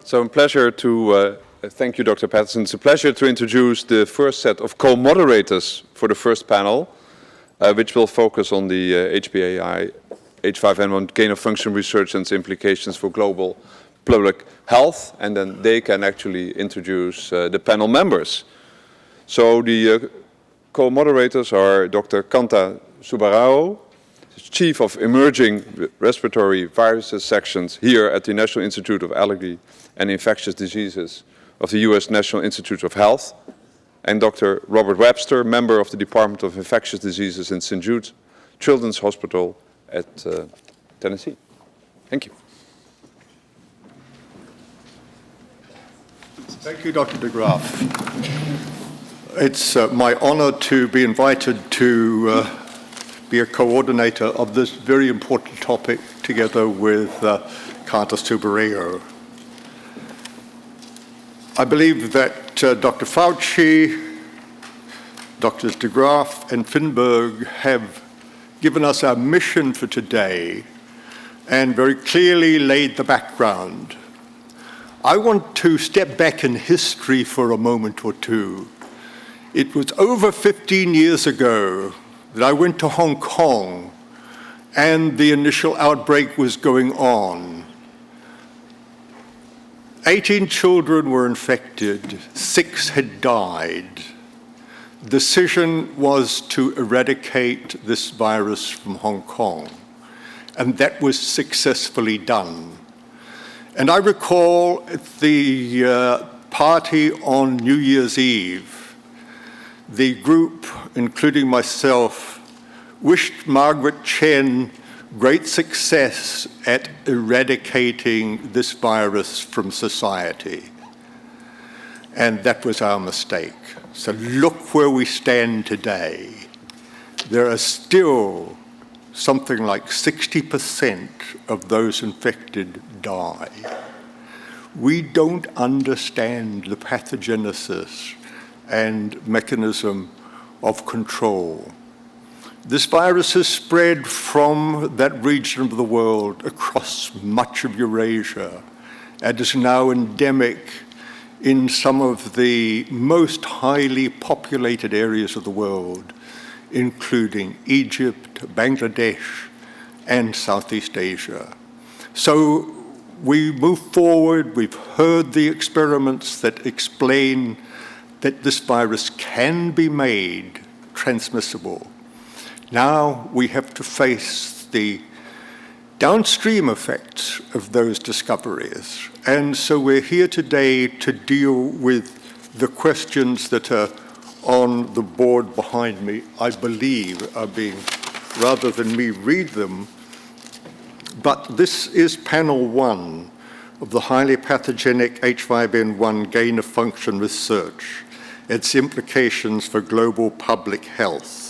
So a pleasure to, thank you, Dr. Patterson. It's a pleasure to introduce the first set of co-moderators for the first panel, which will focus on the HPAI H5N1 gain-of-function research and its implications for global public health, and then they can actually introduce the panel members. So the co-moderators are Dr. Kanta Subarao, Chief of Emerging Respiratory Viruses Sections here at the National Institute of Allergy and Infectious Diseases of the U.S. National Institute of Health, and Dr. Robert Webster, member of the Department of Infectious Diseases in St. Jude Children's Hospital at Tennessee. Thank you. Thank you, Dr. de Graaf. It's my honor to be invited to be a coordinator of this very important topic together with Kanta Subarao. I believe that Dr. Fouchier, Drs. de Graaf and Finberg have given us our mission for today and very clearly laid the background. I want to step back in history for a moment or two. It was over 15 years ago that I went to Hong Kong and the initial outbreak was going on. 18 children were infected, 6 had died. The decision was to eradicate this virus from Hong Kong, and that was successfully done. And I recall at the party on New Year's Eve, the group, including myself, wished Margaret Chen great success at eradicating this virus from society. And that was our mistake. So look where we stand today. There are still something like 60% of those infected die. We don't understand the pathogenesis and mechanism of control. This virus has spread from that region of the world across much of Eurasia and is now endemic in some of the most highly populated areas of the world, including Egypt, Bangladesh, and Southeast Asia. So we move forward. We've heard the experiments that explain that this virus can be made transmissible. Now we have to face the downstream effects of those discoveries. And so we're here today to deal with the questions that are on the board behind me, I believe are being, rather than me read them, but this is panel 1 of the highly pathogenic H5N1 gain-of-function research, its implications for global public health.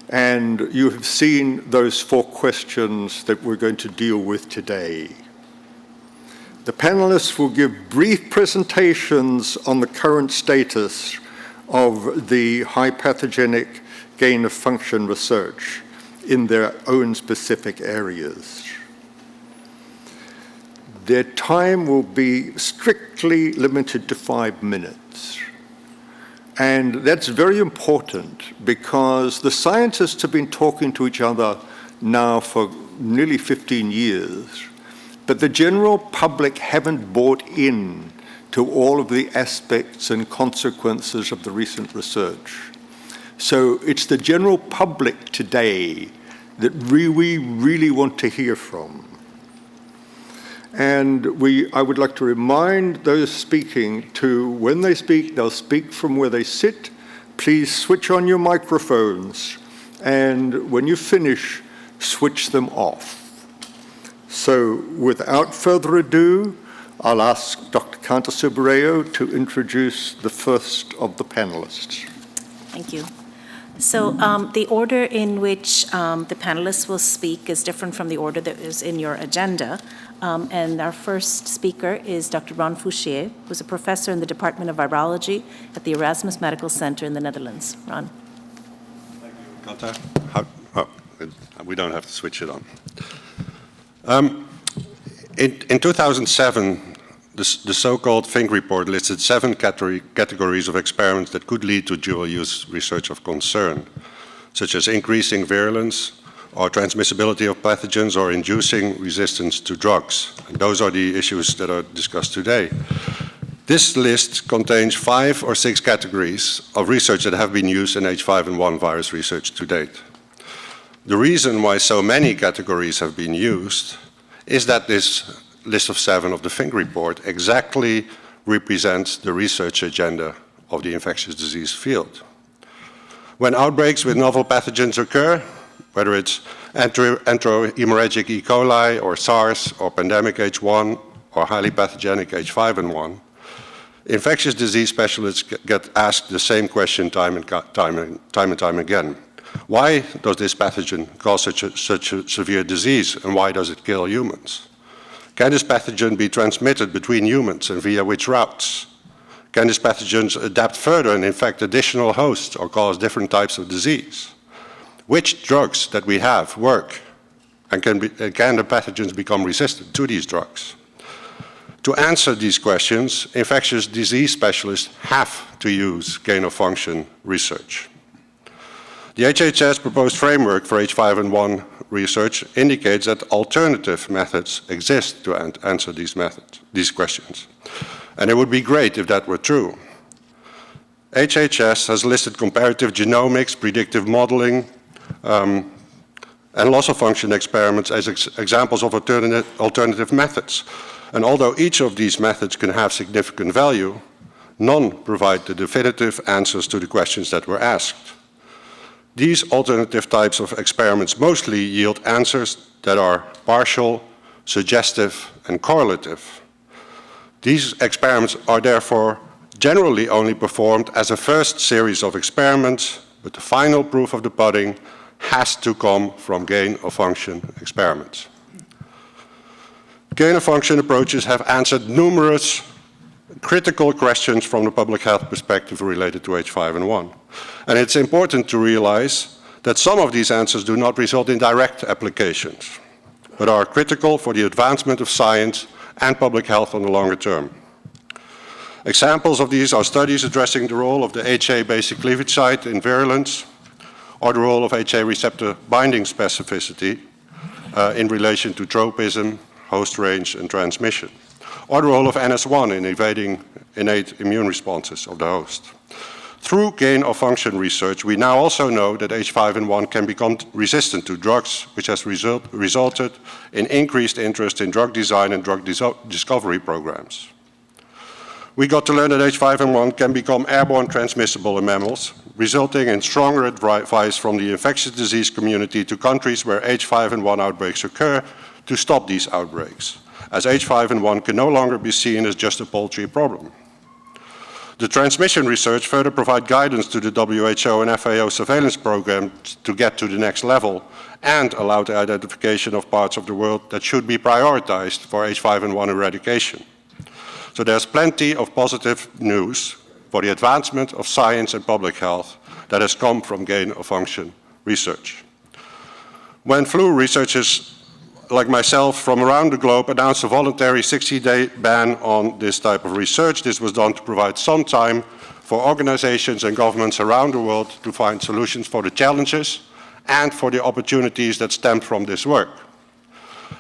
And you have seen those 4 questions that we're going to deal with today. The panelists will give brief presentations on the current status of the high pathogenic gain-of-function research in their own specific areas. Their time will be strictly limited to 5 minutes. And that's very important because the scientists have been talking to each other now for nearly 15 years, but the general public haven't bought in to all of the aspects and consequences of the recent research. So it's the general public today that we really want to hear from. And I would like to remind those speaking to, when they speak, they'll speak from where they sit. Please switch on your microphones, and when you finish, switch them off. So without further ado, I'll ask Dr. Kanta Subarao to introduce the first of the panelists. Thank you. So the order in which the panelists will speak is different from the order that is in your agenda. And our first speaker is Dr. Ron Fouchier, who's a professor in the Department of Virology at the Erasmus Medical Center in the Netherlands. Ron. Thank you, Kanta. We don't have to switch it on. In 2007, the so-called Fink report listed 7 categories of experiments that could lead to dual-use research of concern, such as increasing virulence, or transmissibility of pathogens, or inducing resistance to drugs. And those are the issues that are discussed today. This list contains 5 or 6 categories of research that have been used in H5N1 virus research to date. The reason why so many categories have been used is that this list of 7 of the Fink report exactly represents the research agenda of the infectious disease field. When outbreaks with novel pathogens occur, whether it's enterohemorrhagic E. coli or SARS or pandemic H1 or highly pathogenic H5N1, infectious disease specialists get asked the same question time and time again. Why does this pathogen cause such a severe disease, and why does it kill humans? Can this pathogen be transmitted between humans, and via which routes? Can this pathogen adapt further and infect additional hosts or cause different types of disease? Which drugs that we have work, and can the pathogens become resistant to these drugs? To answer these questions, infectious disease specialists have to use gain-of-function research. The HHS proposed framework for H5N1 research indicates that alternative methods exist to answer these questions. And it would be great if that were true. HHS has listed comparative genomics, predictive modeling, and loss-of-function experiments as examples of alternative methods. And although each of these methods can have significant value, none provide the definitive answers to the questions that were asked. These alternative types of experiments mostly yield answers that are partial, suggestive, and correlative. These experiments are therefore generally only performed as a first series of experiments, but the final proof of the pudding has to come from gain-of-function experiments. Gain-of-function approaches have answered numerous critical questions from the public health perspective related to H5N1. And it's important to realize that some of these answers do not result in direct applications, but are critical for the advancement of science and public health on the longer term. Examples of these are studies addressing the role of the HA basic cleavage site in virulence, or the role of HA receptor binding specificity in relation to tropism, host range, and transmission, or the role of NS1 in evading innate immune responses of the host. Through gain-of-function research, we now also know that H5N1 can become resistant to drugs, which has resulted in increased interest in drug design and drug discovery programs. We got to learn that H5N1 can become airborne transmissible in mammals, resulting in stronger advice from the infectious disease community to countries where H5N1 outbreaks occur to stop these outbreaks, as H5N1 can no longer be seen as just a poultry problem. The transmission research further provide guidance to the WHO and FAO surveillance programs to get to the next level and allow the identification of parts of the world that should be prioritized for H5N1 eradication. So there's plenty of positive news for the advancement of science and public health that has come from gain-of-function research. When flu researchers like myself from around the globe announced a voluntary 60-day ban on this type of research, this was done to provide some time for organizations and governments around the world to find solutions for the challenges and for the opportunities that stem from this work.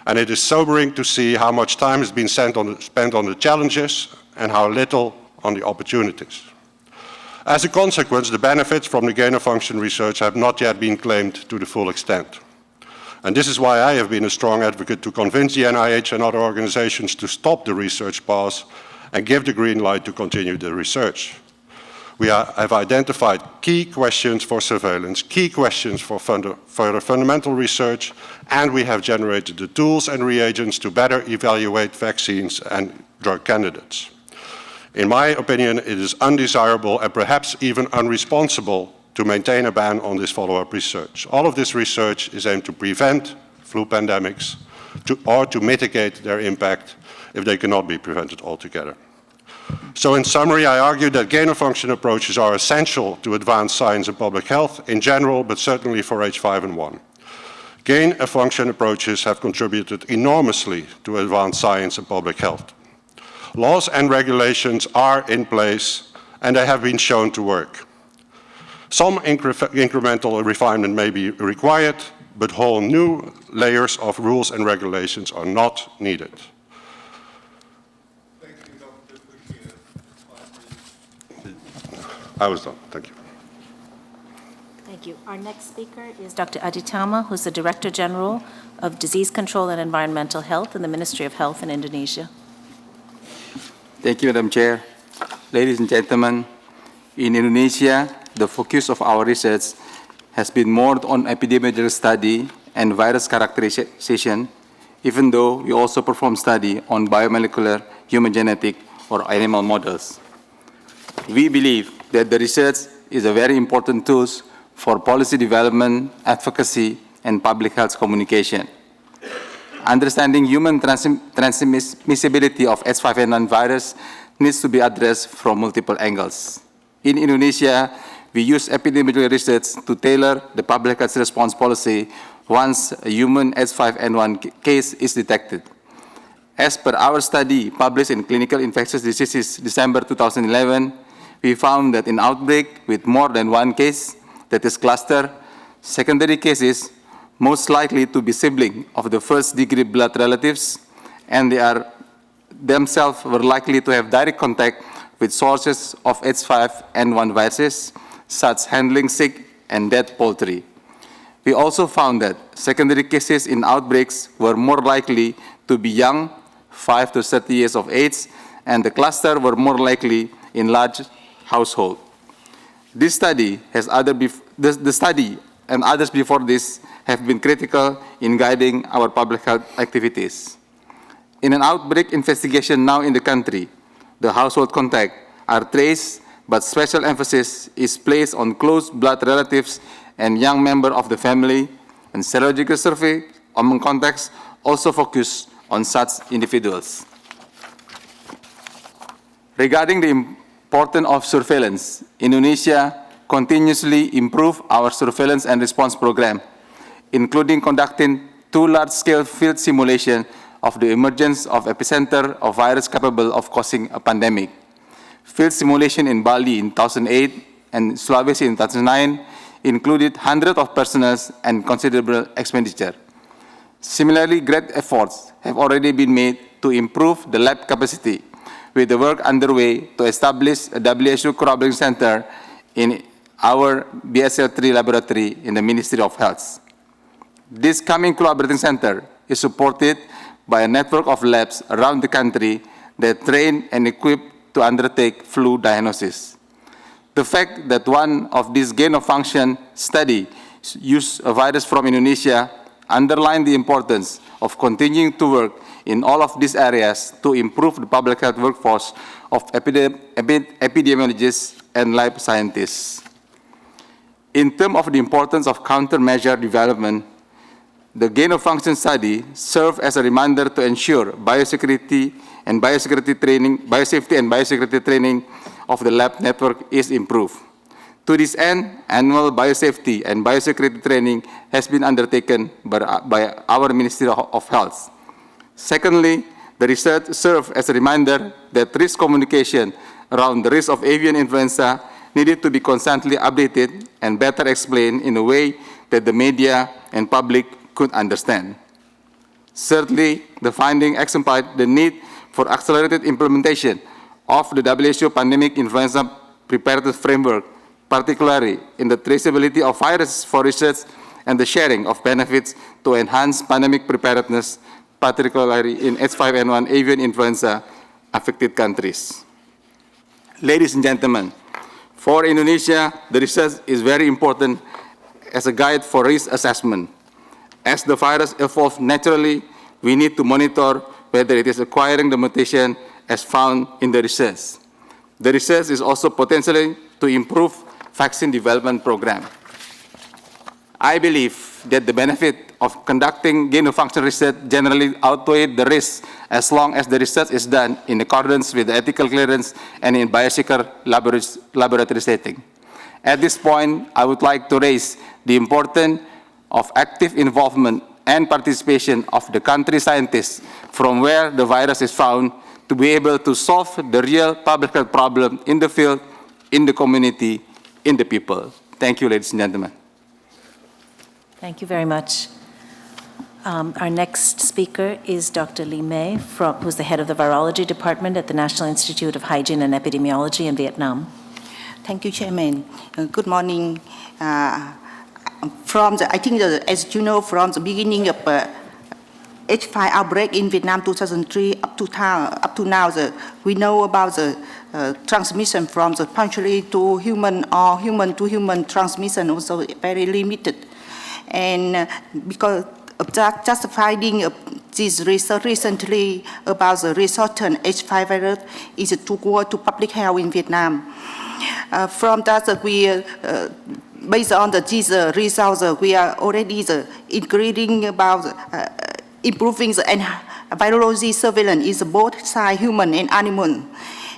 And it is sobering to see how much time has been spent on the challenges and how little on the opportunities. As a consequence, the benefits from the gain-of-function research have not yet been claimed to the full extent. And this is why I have been a strong advocate to convince the NIH and other organizations to stop the research pause and give the green light to continue the research. We have identified key questions for surveillance, key questions for further fundamental research, and we have generated the tools and reagents to better evaluate vaccines and drug candidates. In my opinion, it is undesirable and perhaps even unresponsible to maintain a ban on this follow-up research. All of this research is aimed to prevent flu pandemics or to mitigate their impact if they cannot be prevented altogether. So in summary, I argue that gain-of-function approaches are essential to advance science and public health in general, but certainly for H5N1. Gain-of-function approaches have contributed enormously to advanced science and public health. Laws and regulations are in place, and they have been shown to work. Some incremental refinement may be required, but whole new layers of rules and regulations are not needed. Thank you, Dr. Fouchier. I was done. Thank you. Thank you. Our next speaker is Dr. Aditama, who's the Director General of Disease Control and Environmental Health in the Ministry of Health in Indonesia. Thank you, Madam Chair. Ladies and gentlemen, in Indonesia, the focus of our research has been more on epidemiological study and virus characterization, even though we also perform study on biomolecular, human genetic, or animal models. We believe that the research is a very important tool for policy development, advocacy, and public health communication. Understanding human transmissibility of H5N1 virus needs to be addressed from multiple angles. In Indonesia, we use epidemiological research to tailor the public health response policy once a human H5N1 case is detected. As per our study published in Clinical Infectious Diseases December 2011, we found that in outbreak with more than one case, that is cluster, secondary cases most likely to be sibling of the first-degree blood relatives, and they are themselves were likely to have direct contact with sources of H5N1 viruses, such handling sick and dead poultry. We also found that secondary cases in outbreaks were more likely to be young, 5 to 30 years of age, and the cluster were more likely in large household. This study the study and others before this have been critical in guiding our public health activities. In an outbreak investigation now in the country, the household contact are traced, but special emphasis is placed on close blood relatives and young member of the family, and serological survey among contacts also focus on such individuals. Regarding the importance of surveillance, Indonesia continuously improve our surveillance and response program, including conducting 2 large-scale field simulations of the emergence of epicenter of virus capable of causing a pandemic. Field simulation in Bali in 2008 and Sulawesi in 2009 included hundreds of personnel and considerable expenditure. Similarly, great efforts have already been made to improve the lab capacity, with the work underway to establish a WHO corroboration center in our BSL-3 laboratory in the Ministry of Health. This coming collaborating center is supported by a network of labs around the country that train and equip to undertake flu diagnosis. The fact that one of these gain-of-function studies used a virus from Indonesia underlined the importance of continuing to work in all of these areas to improve the public health workforce of epidemiologists and lab scientists. In terms of the importance of countermeasure development, the gain-of-function study served as a reminder to ensure biosafety and biosecurity training of the lab network is improved. To this end, annual biosafety and biosecurity training has been undertaken by our Ministry of Health. Secondly, the research served as a reminder that risk communication around the risk of avian influenza needed to be constantly updated and better explained in a way that the media and public could understand. Thirdly, the finding exemplified the need for accelerated implementation of the WHO pandemic influenza preparedness framework, particularly in the traceability of viruses for research and the sharing of benefits to enhance pandemic preparedness, particularly in H5N1 avian influenza affected countries. Ladies and gentlemen, for Indonesia, the research is very important as a guide for risk assessment. As the virus evolves naturally, we need to monitor whether it is acquiring the mutation as found in the research. The research is also potentially to improve vaccine development program. I believe that the benefit of conducting gain-of-function research generally outweigh the risk as long as the research is done in accordance with the ethical clearance and in biosecure laboratory setting. At this point, I would like to raise the importance of active involvement and participation of the country scientists from where the virus is found to be able to solve the real public health problem in the field, in the community, in the people. Thank you, ladies and gentlemen. Thank you very much. Our next speaker is Dr. Lee May, who's the head of the Virology Department at the National Institute of Hygiene and Epidemiology in Vietnam. Thank you, Chairman. Good morning. I think, as you know, from the beginning of H5 outbreak in Vietnam 2003 up to now, we know about the transmission from the punctually to human or human to human transmission also very limited. And because of that, just finding this research recently about the resurgent H5 virus is a tool to public health in Vietnam. From that, we based on these results, we are already increasing about improving the virology surveillance in both side, human and animal.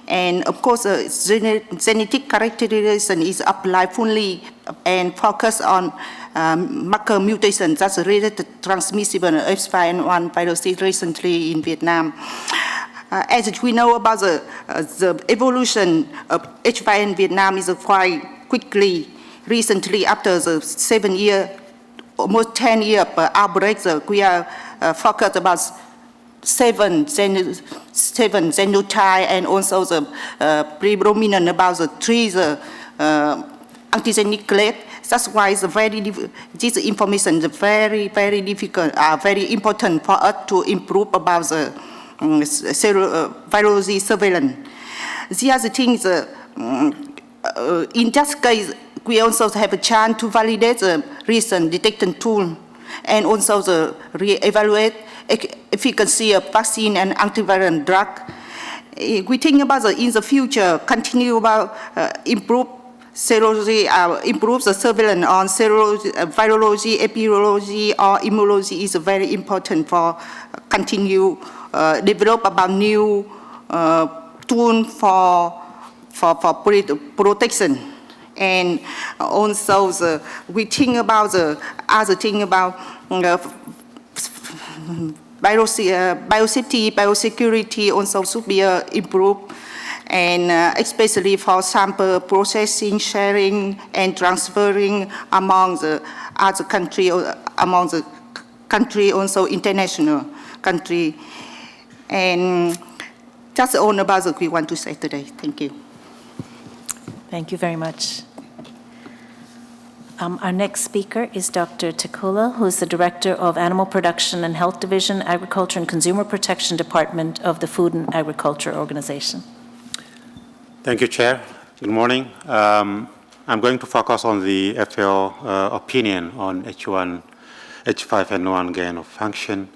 And of course, genetic characterization is applied fully and focus on marker mutations that's related to transmissible H5N1 virus recently in Vietnam. As we know about the evolution of H5 in Vietnam is quite quickly. Recently, after the 7 year, almost 10 year outbreak, we are focused about seven genotype and also the predominant about the 3 antigenic clade. That's why it's this information is very, very difficult, very important for us to improve about the virology surveillance. The other thing is, in that case, we also have a chance to validate the recent detection tool and also the re-evaluate efficacy of vaccine and antiviral drug. We think about in the future, continue about improve serology, improve the surveillance on serology, virology, epidemiology, or immunology is very important for continue develop about new tool for protection. And also we think about the other thing about biosafety, biosecurity also should be improved, and especially for sample processing, sharing, and transferring among the other country, among the country, also international country. And that's all about what we want to say today. Thank you. Thank you very much. Our next speaker is Dr. Tekola, who is the Director of Animal Production and Health Division, Agriculture and Consumer Protection Department of the Food and Agriculture Organization. Thank you, Chair. Good morning. I'm going to focus on the FAO opinion on H5N1 gain of function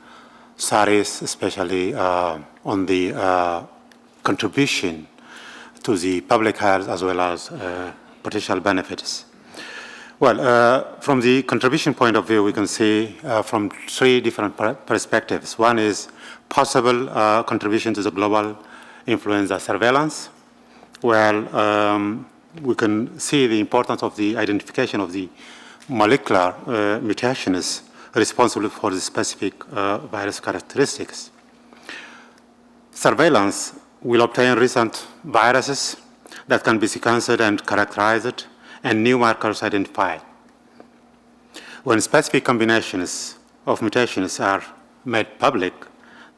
studies, especially on the contribution to the public health as well as potential benefits. Well, from the contribution point of view, we can see from 3 different perspectives. One is possible contribution to the global influenza surveillance. Well, we can see the importance of the identification of the molecular mutations responsible for the specific virus characteristics. Surveillance will obtain recent viruses that can be sequenced and characterized and new markers identified. When specific combinations of mutations are made public,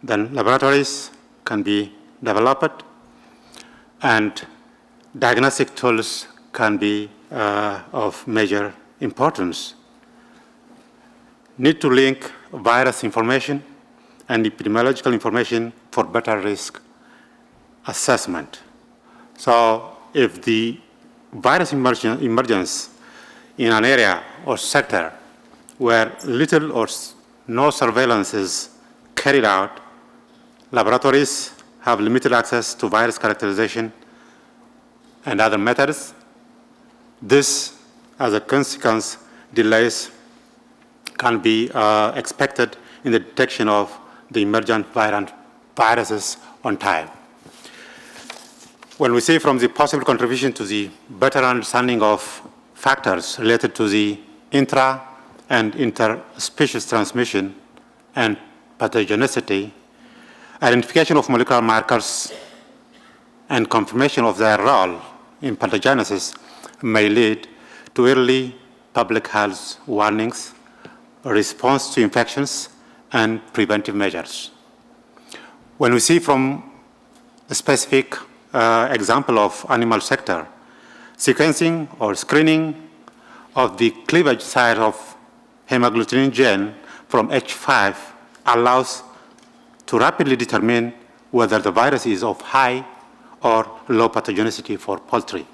then laboratories can be developed and diagnostic tools can be of major importance. Need to link virus information and epidemiological information for better risk assessment. So if the virus emergence in an area or sector where little or no surveillance is carried out, laboratories have limited access to virus characterization and other methods. This, as a consequence, delays can be expected in the detection of the emergent viruses on time. When we see from the possible contribution to the better understanding of factors related to the intra and interspecies transmission and pathogenicity, identification of molecular markers and confirmation of their role in pathogenesis may lead to early public health warnings, response to infections, and preventive measures. When we see from a specific example of animal sector, sequencing or screening of the cleavage site of hemagglutinin gene from H5 allows to rapidly determine whether the virus is of high or low pathogenicity for poultry.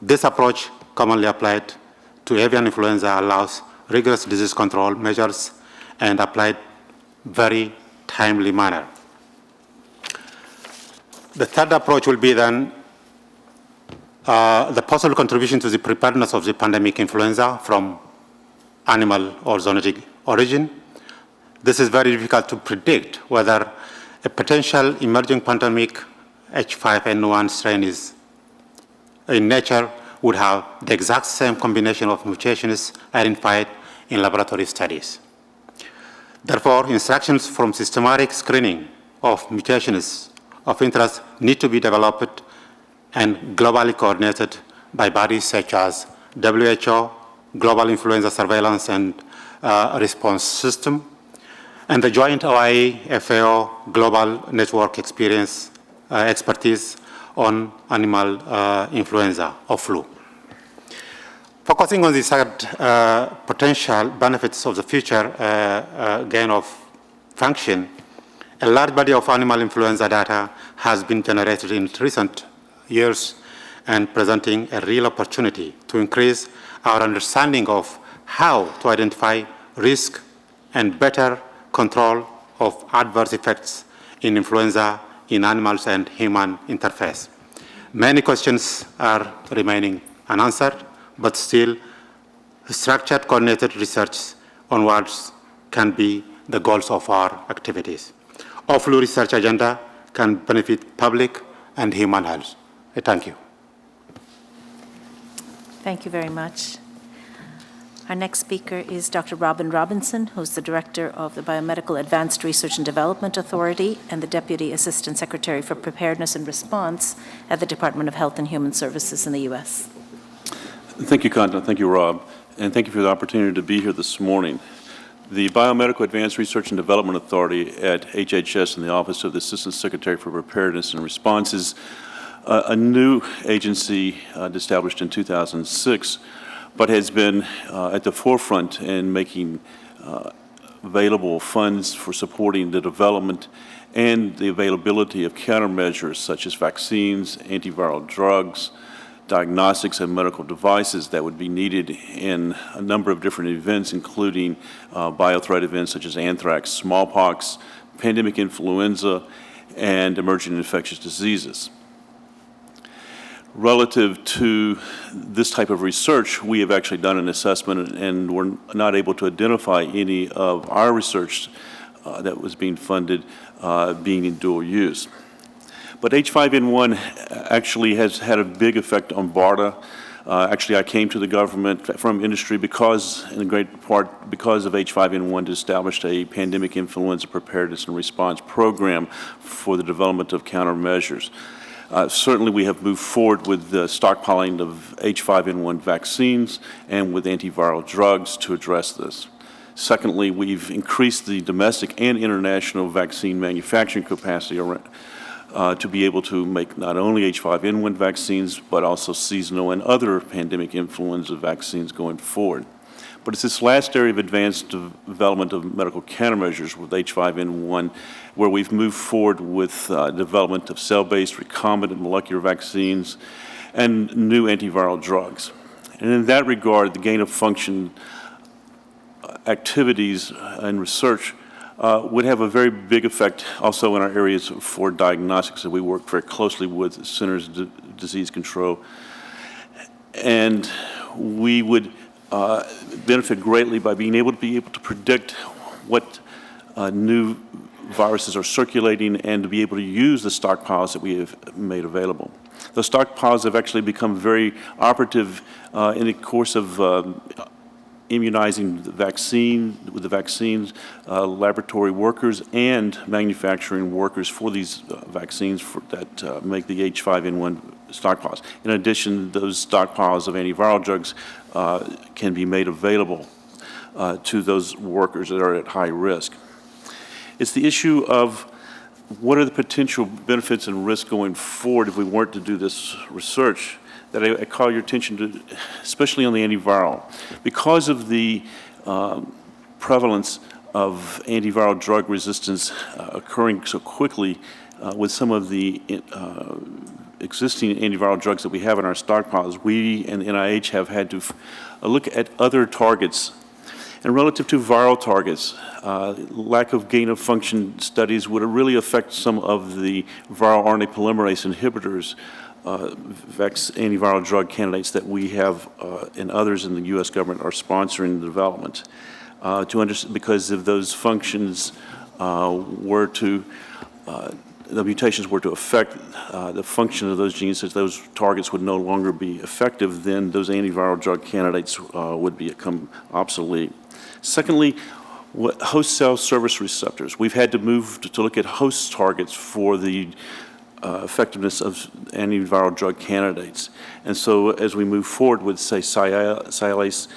This approach, commonly applied to avian influenza, allows rigorous disease control measures and applied very timely manner. The third approach will be then the possible contribution to the preparedness of the pandemic influenza from animal or zoonotic origin. This is very difficult to predict whether a potential emerging pandemic H5N1 strain is in nature would have the exact same combination of mutations identified in laboratory studies. Therefore, instructions from systematic screening of mutations of interest need to be developed and globally coordinated by bodies such as WHO, Global Influenza Surveillance and Response System, and the joint OIE-FAO Global Network expertise on animal influenza or flu. Focusing on the third potential benefits of the future gain of function, a large body of animal influenza data has been generated in recent years and presenting a real opportunity to increase our understanding of how to identify risk and better control of adverse effects in influenza in animals and human interface. Many questions are remaining unanswered, but still structured, coordinated research onwards can be the goals of our activities. Our flu research agenda can benefit public and human health. Thank you. Thank you very much. Our next speaker is Dr. Robin Robinson, who's the Director of the Biomedical Advanced Research and Development Authority and the Deputy Assistant Secretary for Preparedness and Response at the Department of Health and Human Services in the U.S. Thank you, Kanta. Thank you, Rob. And thank you for the opportunity to be here this morning. The Biomedical Advanced Research and Development Authority at HHS in the Office of the Assistant Secretary for Preparedness and Response is a new agency established in 2006, but has been at the forefront in making available funds for supporting the development and the availability of countermeasures such as vaccines, antiviral drugs, diagnostics, and medical devices that would be needed in a number of different events, including biothreat events such as anthrax, smallpox, pandemic influenza, and emerging infectious diseases. Relative to this type of research, we have actually done an assessment and we're not able to identify any of our research that was being funded being in dual use. But H5N1 actually has had a big effect on BARDA. Actually, I came to the government from industry because, in great part, because of H5N1 to establish a pandemic influenza preparedness and response program for the development of countermeasures. Certainly, we have moved forward with the stockpiling of H5N1 vaccines and with antiviral drugs to address this. Secondly, we've increased the domestic and international vaccine manufacturing capacity to be able to make not only H5N1 vaccines, but also seasonal and other pandemic influenza vaccines going forward. But it's this last area of advanced development of medical countermeasures with H5N1 where we've moved forward with development of cell-based recombinant molecular vaccines and new antiviral drugs. And in that regard, the gain of function activities and research would have a very big effect also in our areas for diagnostics that we work very closely with Centers of Disease Control. And we would benefit greatly by being able to predict what new viruses are circulating and to be able to use the stockpiles that we have made available. The stockpiles have actually become very operative in the course of immunizing the vaccine, with the vaccines, laboratory workers and manufacturing workers for these vaccines that make the H5N1 stockpiles. In addition, those stockpiles of antiviral drugs can be made available to those workers that are at high risk. It's the issue of what are the potential benefits and risks going forward if we weren't to do this research that I call your attention to, especially on the antiviral. Because of the prevalence of antiviral drug resistance occurring so quickly with some of the existing antiviral drugs that we have in our stockpiles, we and the NIH have had to look at other targets. And relative to viral targets, lack of gain of function studies would really affect some of the viral RNA polymerase inhibitors, antiviral drug candidates that we have and others in the U.S. government are sponsoring the development. Because if those functions the mutations were to affect the function of those genes, such those targets would no longer be effective, then those antiviral drug candidates would become obsolete. Secondly, host cell surface receptors. We've had to move to look at host targets for the effectiveness of antiviral drug candidates. And so as we move forward with, say, sialase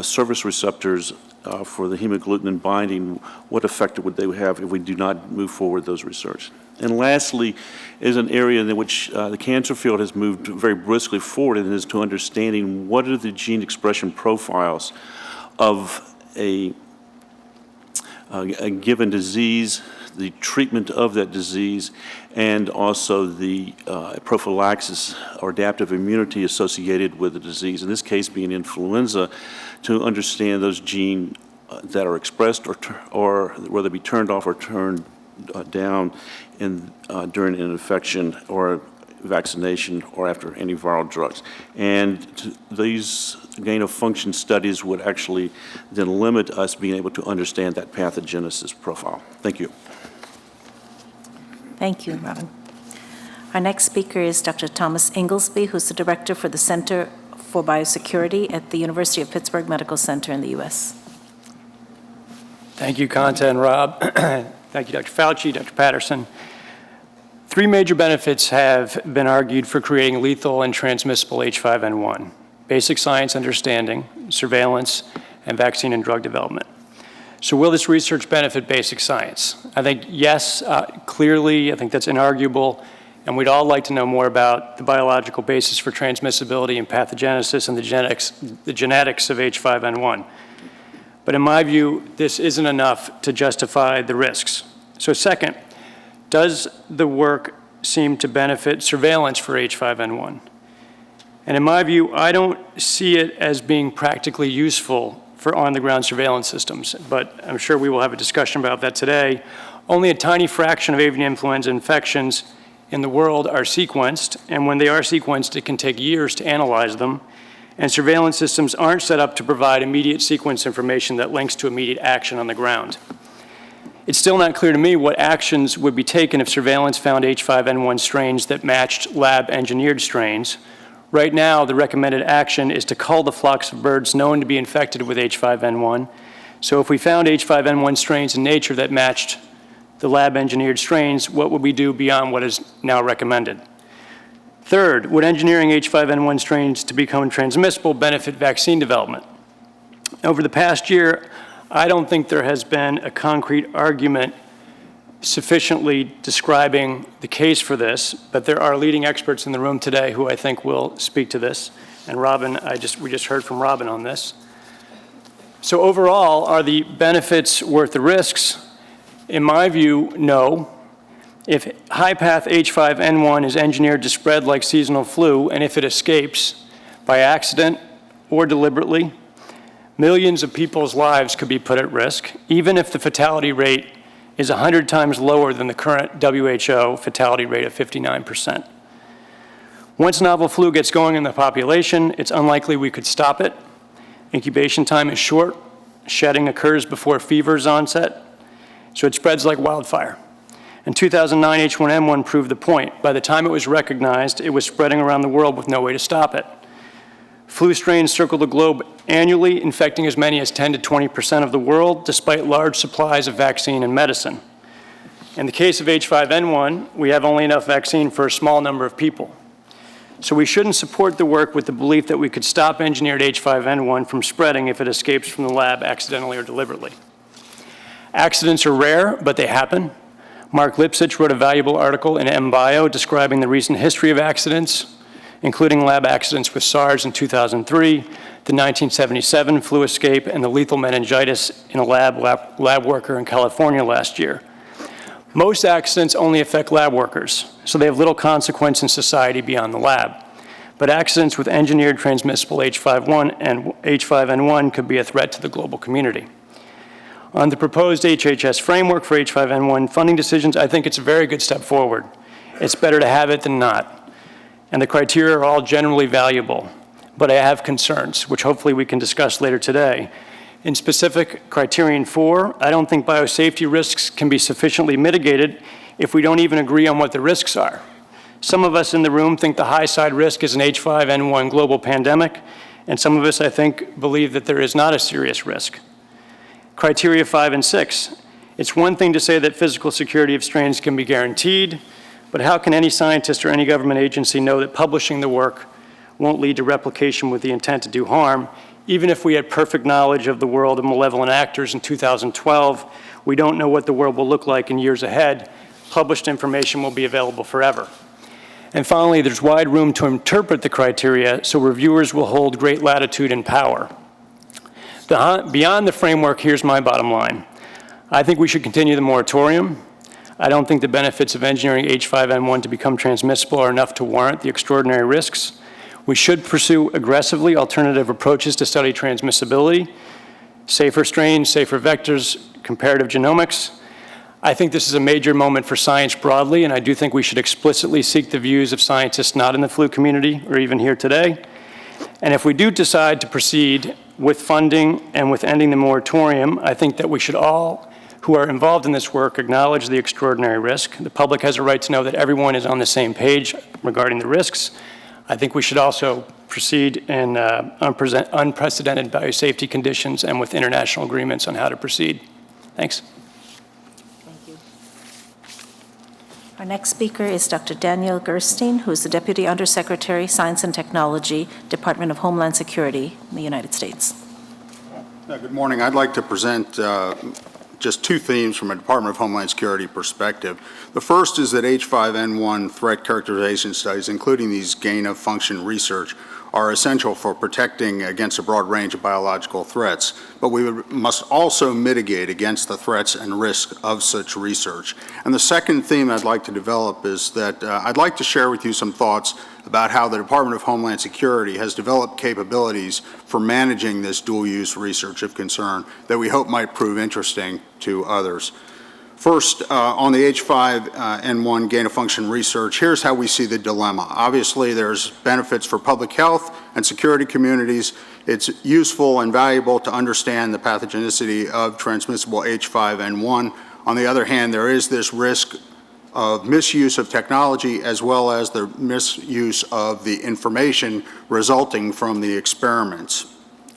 surface receptors for the hemagglutinin binding, what effect would they have if we do not move forward those research? And lastly, is an area in which the cancer field has moved very briskly forward, and is to understanding what are the gene expression profiles of a given disease, the treatment of that disease, and also the prophylaxis or adaptive immunity associated with the disease, in this case being influenza, to understand those genes that are expressed or whether they be turned off or turned down during an infection or vaccination or after antiviral drugs. And these gain of function studies would actually then limit us being able to understand that pathogenesis profile. Thank you. Thank you, Robin. Our next speaker is Dr. Thomas Engelby, who's the director for the Center for Biosecurity at the University of Pittsburgh Medical Center in the U.S. Thank you, Kanta and Rob. Thank you, Dr. Fauci, Dr. Patterson. Three major benefits have been argued for creating lethal and transmissible H5N1: basic science understanding, surveillance, and vaccine and drug development. So will this research benefit basic science? I think yes, clearly, I think that's inarguable, and we'd all like to know more about the biological basis for transmissibility and pathogenesis and the genetics of H5N1. But in my view, this isn't enough to justify the risks. So second, does the work seem to benefit surveillance for H5N1? And in my view, I don't see it as being practically useful for on-the-ground surveillance systems, but I'm sure we will have a discussion about that today. Only a tiny fraction of avian influenza infections in the world are sequenced, and when they are sequenced, it can take years to analyze them, and surveillance systems aren't set up to provide immediate sequence information that links to immediate action on the ground. It's still not clear to me what actions would be taken if surveillance found H5N1 strains that matched lab-engineered strains. Right now, the recommended action is to cull the flocks of birds known to be infected with H5N1. So if we found H5N1 strains in nature that matched the lab-engineered strains, what would we do beyond what is now recommended? Third, would engineering H5N1 strains to become transmissible benefit vaccine development? Over the past year, I don't think there has been a concrete argument sufficiently describing the case for this, but there are leading experts in the room today who I think will speak to this. And Robin, we just heard from Robin on this. So overall, are the benefits worth the risks? In my view, no. If high-path H5N1 is engineered to spread like seasonal flu, and if it escapes by accident or deliberately, millions of people's lives could be put at risk, even if the fatality rate is 100 times lower than the current WHO fatality rate of 59%. Once novel flu gets going in the population, it's unlikely we could stop it. Incubation time is short. Shedding occurs before fever's onset, so it spreads like wildfire. In 2009, H1N1 proved the point. By the time it was recognized, it was spreading around the world with no way to stop it. Flu strains circle the globe annually, infecting as many as 10 to 20% of the world, despite large supplies of vaccine and medicine. In the case of H5N1, we have only enough vaccine for a small number of people. So we shouldn't support the work with the belief that we could stop engineered H5N1 from spreading if it escapes from the lab accidentally or deliberately. Accidents are rare, but they happen. Mark Lipsitch wrote a valuable article in MBio describing the recent history of accidents, including lab accidents with SARS in 2003, the 1977 flu escape, and the lethal meningitis in a lab worker in California last year. Most accidents only affect lab workers, so they have little consequence in society beyond the lab. But accidents with engineered transmissible H5N1 could be a threat to the global community. On the proposed HHS framework for H5N1 funding decisions, I think it's a very good step forward. It's better to have it than not. And the criteria are all generally valuable. But I have concerns, which hopefully we can discuss later today. In specific, criterion 4, I don't think biosafety risks can be sufficiently mitigated if we don't even agree on what the risks are. Some of us in the room think the high side risk is an H5N1 global pandemic, and some of us, I think, believe that there is not a serious risk. Criteria 5 and 6, it's one thing to say that physical security of strains can be guaranteed, but how can any scientist or any government agency know that publishing the work won't lead to replication with the intent to do harm? Even if we had perfect knowledge of the world of malevolent actors in 2012, we don't know what the world will look like in years ahead. Published information will be available forever. And finally, there's wide room to interpret the criteria, so reviewers will hold great latitude and power. Beyond the framework, here's my bottom line. I think we should continue the moratorium. I don't think the benefits of engineering H5N1 to become transmissible are enough to warrant the extraordinary risks. We should pursue aggressively alternative approaches to study transmissibility, safer strains, safer vectors, comparative genomics. I think this is a major moment for science broadly, and I do think we should explicitly seek the views of scientists not in the flu community or even here today. And if we do decide to proceed with funding and with ending the moratorium, I think that we should all who are involved in this work acknowledge the extraordinary risk. The public has a right to know that everyone is on the same page regarding the risks. I think we should also proceed in unprecedented biosafety conditions and with international agreements on how to proceed. Thanks. Thank you. Our next speaker is Dr. Daniel Gerstein, who is the Deputy Undersecretary, Science and Technology, Department of Homeland Security in the United States. Good morning. I'd like to present just two themes from a Department of Homeland Security perspective. The first is that H5N1 threat characterization studies, including these gain-of-function research, are essential for protecting against a broad range of biological threats, but we must also mitigate against the threats and risks of such research. And the second theme I'd like to develop is that I'd like to share with you some thoughts about how the Department of Homeland Security has developed capabilities for managing this dual-use research of concern that we hope might prove interesting to others. First, on the H5N1 gain-of-function research, here's how we see the dilemma. Obviously, there's benefits for public health and security communities. It's useful and valuable to understand the pathogenicity of transmissible H5N1. On the other hand, there is this risk of misuse of technology as well as the misuse of the information resulting from the experiments.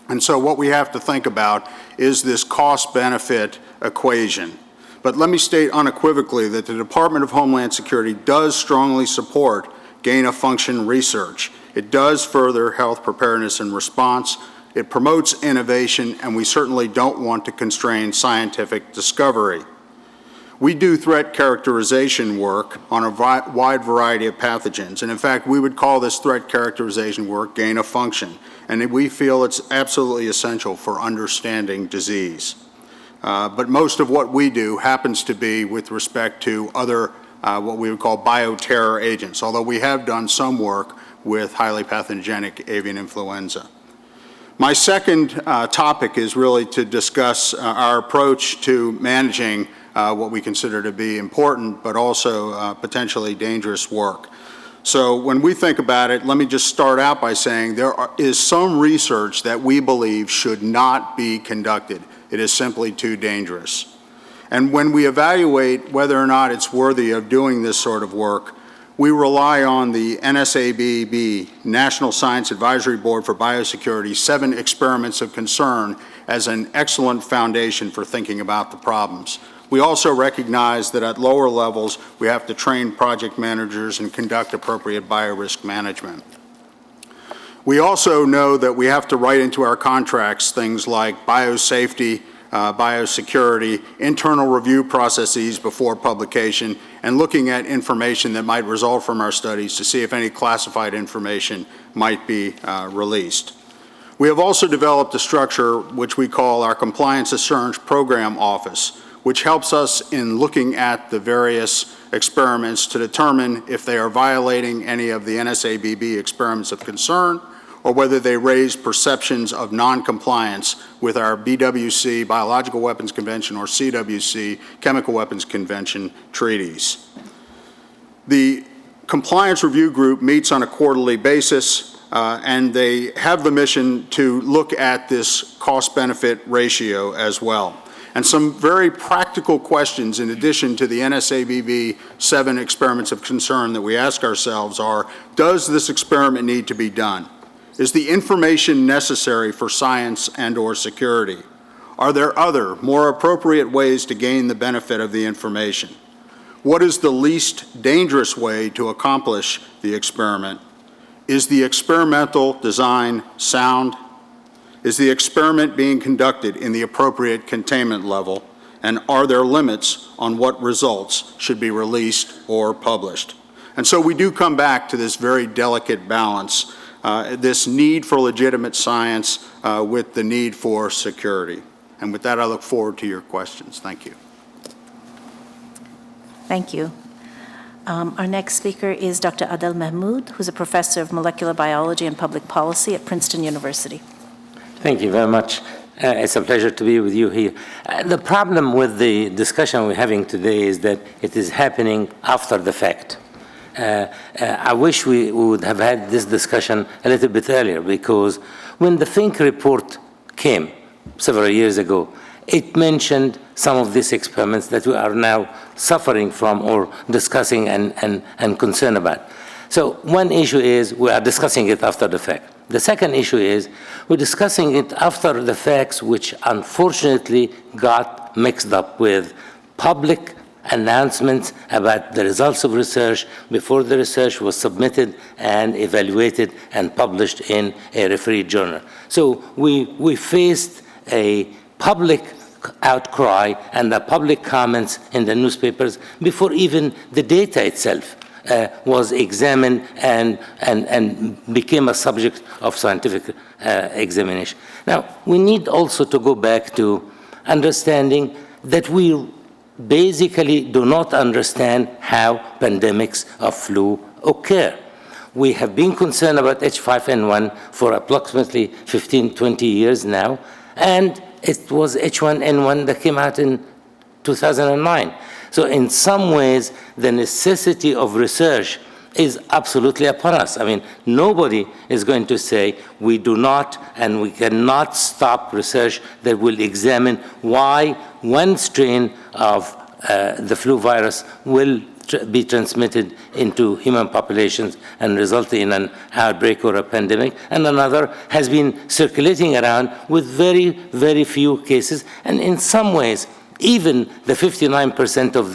And so what we have to think about is this cost-benefit equation. But let me state unequivocally that the Department of Homeland Security does strongly support gain-of-function research. It does further health preparedness and response. It promotes innovation, and we certainly don't want to constrain scientific discovery. We do threat characterization work on a wide variety of pathogens, and in fact, we would call this threat characterization work gain-of-function, and we feel it's absolutely essential for understanding disease. But most of what we do happens to be with respect to other, what we would call bioterror agents, although we have done some work with highly pathogenic avian influenza. My second topic is really to discuss our approach to managing what we consider to be important but also potentially dangerous work. So when we think about it, let me just start out by saying there is some research that we believe should not be conducted. It is simply too dangerous. And when we evaluate whether or not it's worthy of doing this sort of work, we rely on the NSABB, National Science Advisory Board for Biosecurity, 7 experiments of concern as an excellent foundation for thinking about the problems. We also recognize that at lower levels, we have to train project managers and conduct appropriate biorisk management. We also know that we have to write into our contracts things like biosafety, biosecurity, internal review processes before publication, and looking at information that might result from our studies to see if any classified information might be released. We have also developed a structure which we call our Compliance Assurance Program Office, which helps us in looking at the various experiments to determine if they are violating any of the NSABB experiments of concern, or whether they raise perceptions of non-compliance with our BWC, Biological Weapons Convention, or CWC, Chemical Weapons Convention treaties. The Compliance Review Group meets on a quarterly basis, and they have the mission to look at this cost-benefit ratio as well. And some very practical questions in addition to the NSABB 7 experiments of concern that we ask ourselves are, does this experiment need to be done? Is the information necessary for science and/or security? Are there other, more appropriate ways to gain the benefit of the information? What is the least dangerous way to accomplish the experiment? Is the experimental design sound? Is the experiment being conducted in the appropriate containment level? And are there limits on what results should be released or published? And so we do come back to this very delicate balance, this need for legitimate science with the need for security. And with that, I look forward to your questions. Thank you. Thank you. Our next speaker is Dr. Adel Mahmoud, who's a professor of molecular biology and public policy at Princeton University. Thank you very much. It's a pleasure to be with you here. The problem with the discussion we're having today is that it is happening after the fact. I wish we would have had this discussion a little bit earlier, because when the Fink report came several years ago, it mentioned some of these experiments that we are now suffering from or discussing and concerned about. So one issue is we are discussing it after the fact. The second issue is we're discussing it after the facts, which unfortunately got mixed up with public announcements about the results of research before the research was submitted and evaluated and published in a refereed journal. So we faced a public outcry and the public comments in the newspapers before even the data itself was examined and became a subject of scientific examination. Now, we need also to go back to understanding that we basically do not understand how pandemics of flu occur. We have been concerned about H5N1 for approximately 15, 20 years now, and it was H1N1 that came out in 2009. So in some ways, the necessity of research is absolutely upon us. I mean, nobody is going to say we do not and we cannot stop research that will examine why one strain of the flu virus will be transmitted into human populations and result in an outbreak or a pandemic, and another has been circulating around with very, very few cases. And in some ways, even the 59% of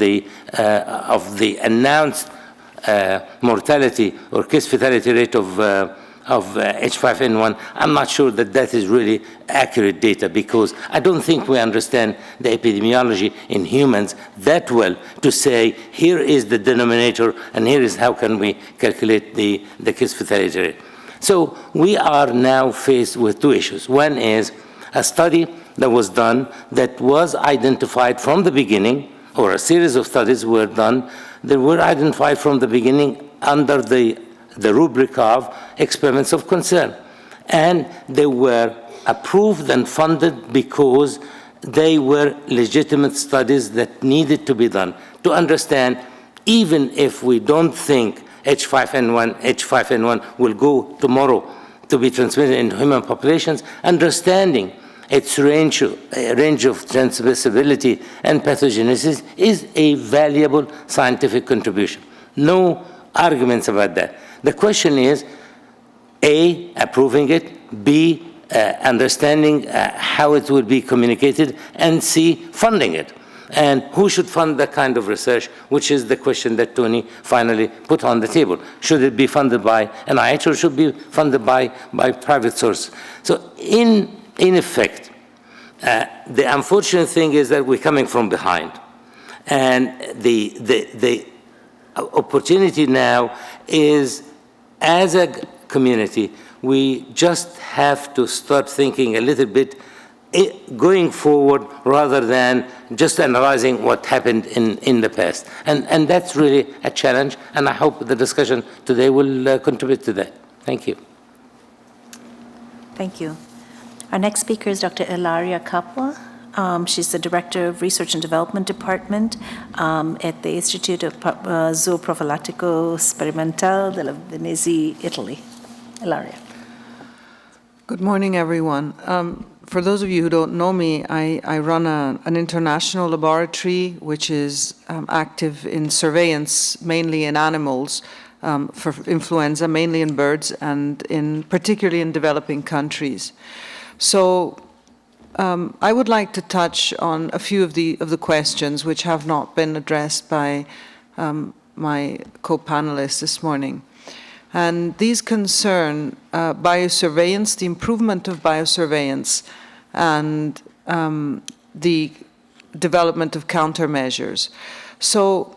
the announced mortality or case fatality rate of H5N1, I'm not sure that that is really accurate data, because I don't think we understand the epidemiology in humans that well to say here is the denominator and here is how can we calculate the case fatality rate. So we are now faced with two issues. One is a study that was done that was identified from the beginning, or a series of studies were done that were identified from the beginning under the rubric of experiments of concern. And they were approved and funded because they were legitimate studies that needed to be done to understand, even if we don't think H5N1 will go tomorrow to be transmitted in human populations, understanding its range of transmissibility and pathogenicity is a valuable scientific contribution. No arguments about that. The question is, A, approving it, B, understanding how it will be communicated, and C, funding it. And who should fund that kind of research, which is the question that Tony finally put on the table. Should it be funded by NIH or should it be funded by private source? So in effect, the unfortunate thing is that we're coming from behind. And the opportunity now is, as a community, we just have to start thinking a little bit going forward rather than just analyzing what happened in the past. And that's really a challenge, and I hope the discussion today will contribute to that. Thank you. Thank you. Our next speaker is Dr. Ilaria Kapa. She's the Director of Research and Development Department at the Institute of Zooprofilattico Sperimentale della Venezia, Italy. Ilaria. Good morning, everyone. For those of you who don't know me, I run an international laboratory which is active in surveillance, mainly in animals, for influenza, mainly in birds, and particularly in developing countries. So I would like to touch on a few of the questions which have not been addressed by my co-panelists this morning. And these concern biosurveillance, the improvement of biosurveillance, and the development of countermeasures. So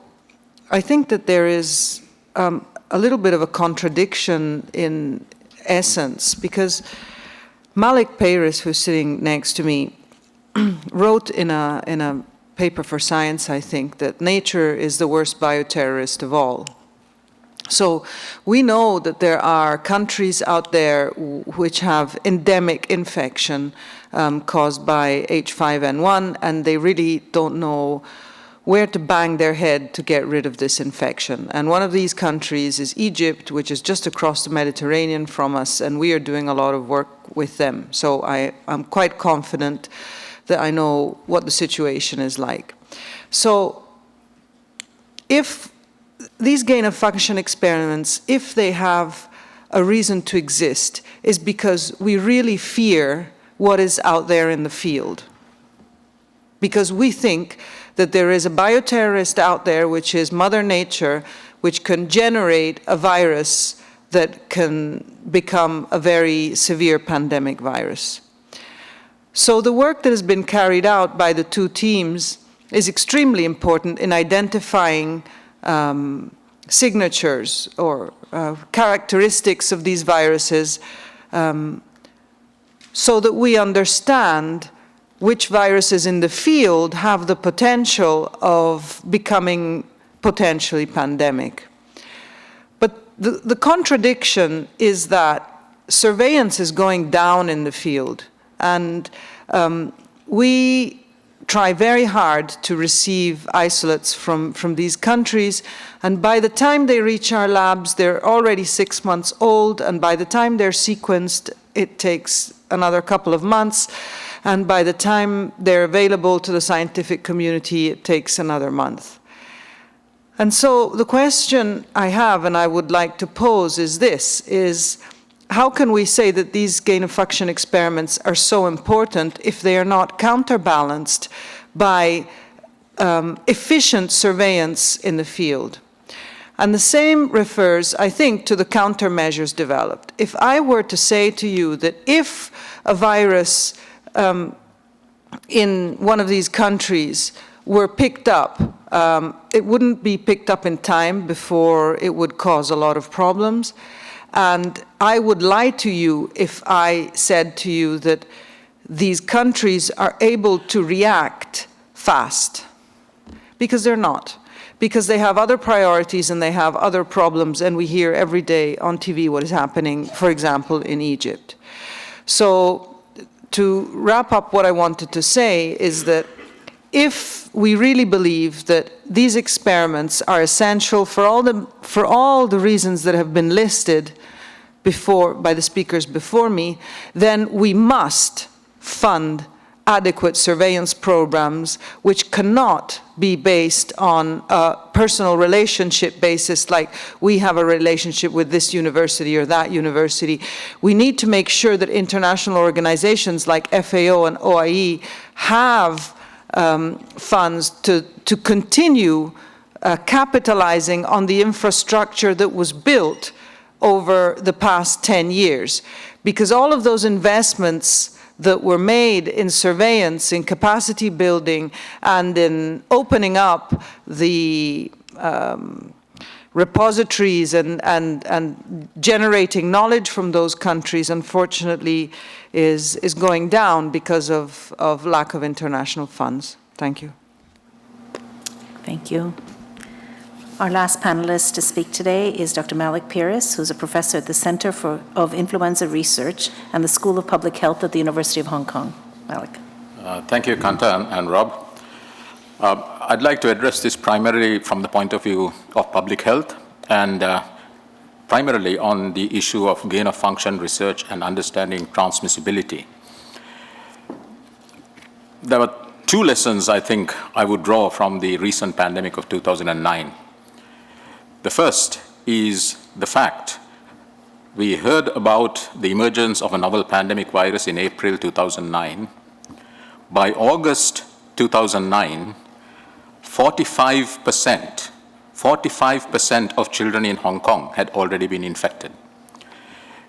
I think that there is a little bit of a contradiction in essence, because Malik Peiris, who's sitting next to me, wrote in a paper for Science, I think, that nature is the worst bioterrorist of all. So we know that there are countries out there which have endemic infection caused by H5N1, and they really don't know where to bang their head to get rid of this infection. And one of these countries is Egypt, which is just across the Mediterranean from us, and we are doing a lot of work with them. So I'm quite confident that I know what the situation is like. So if these gain-of-function experiments, if they have a reason to exist, is because we really fear what is out there in the field. Because we think that there is a bioterrorist out there, which is Mother Nature, which can generate a virus that can become a very severe pandemic virus. So the work that has been carried out by the two teams is extremely important in identifying signatures or characteristics of these viruses so that we understand which viruses in the field have the potential of becoming potentially pandemic. But the contradiction is that surveillance is going down in the field, and we try very hard to receive isolates from these countries, and by the time they reach our labs, they're already 6 months old, and by the time they're sequenced, it takes another couple of months, and by the time they're available to the scientific community, it takes another month. And so the question I have, and I would like to pose, is this, is how can we say that these gain-of-function experiments are so important if they are not counterbalanced by efficient surveillance in the field? And the same refers, I think, to the countermeasures developed. If I were to say to you that if a virus in one of these countries were picked up, it wouldn't be picked up in time before it would cause a lot of problems. And I would lie to you if I said to you that these countries are able to react fast, because they're not. Because they have other priorities and they have other problems, and we hear every day on TV what is happening, for example, in Egypt. So to wrap up, what I wanted to say is that if we really believe that these experiments are essential for all the reasons that have been listed before by the speakers before me, then we must fund adequate surveillance programs, which cannot be based on a personal relationship basis, like we have a relationship with this university or that university. We need to make sure that international organizations like FAO and OIE have funds to continue capitalizing on the infrastructure that was built over the past 10 years. Because all of those investments that were made in surveillance, in capacity building, and in opening up the repositories and generating knowledge from those countries, unfortunately, is going down because of lack of international funds. Thank you. Thank you. Our last panelist to speak today is Dr. Malik Peiris, who's a professor at the Center of Influenza Research and the School of Public Health at the University of Hong Kong. Malik. Thank you, Kanta and Rob. I'd like to address this primarily from the point of view of public health and primarily on the issue of gain-of-function research and understanding transmissibility. There were two lessons I think I would draw from the recent pandemic of 2009. The first is the fact we heard about the emergence of a novel pandemic virus in April 2009. By August 2009, 45% of children in Hong Kong had already been infected.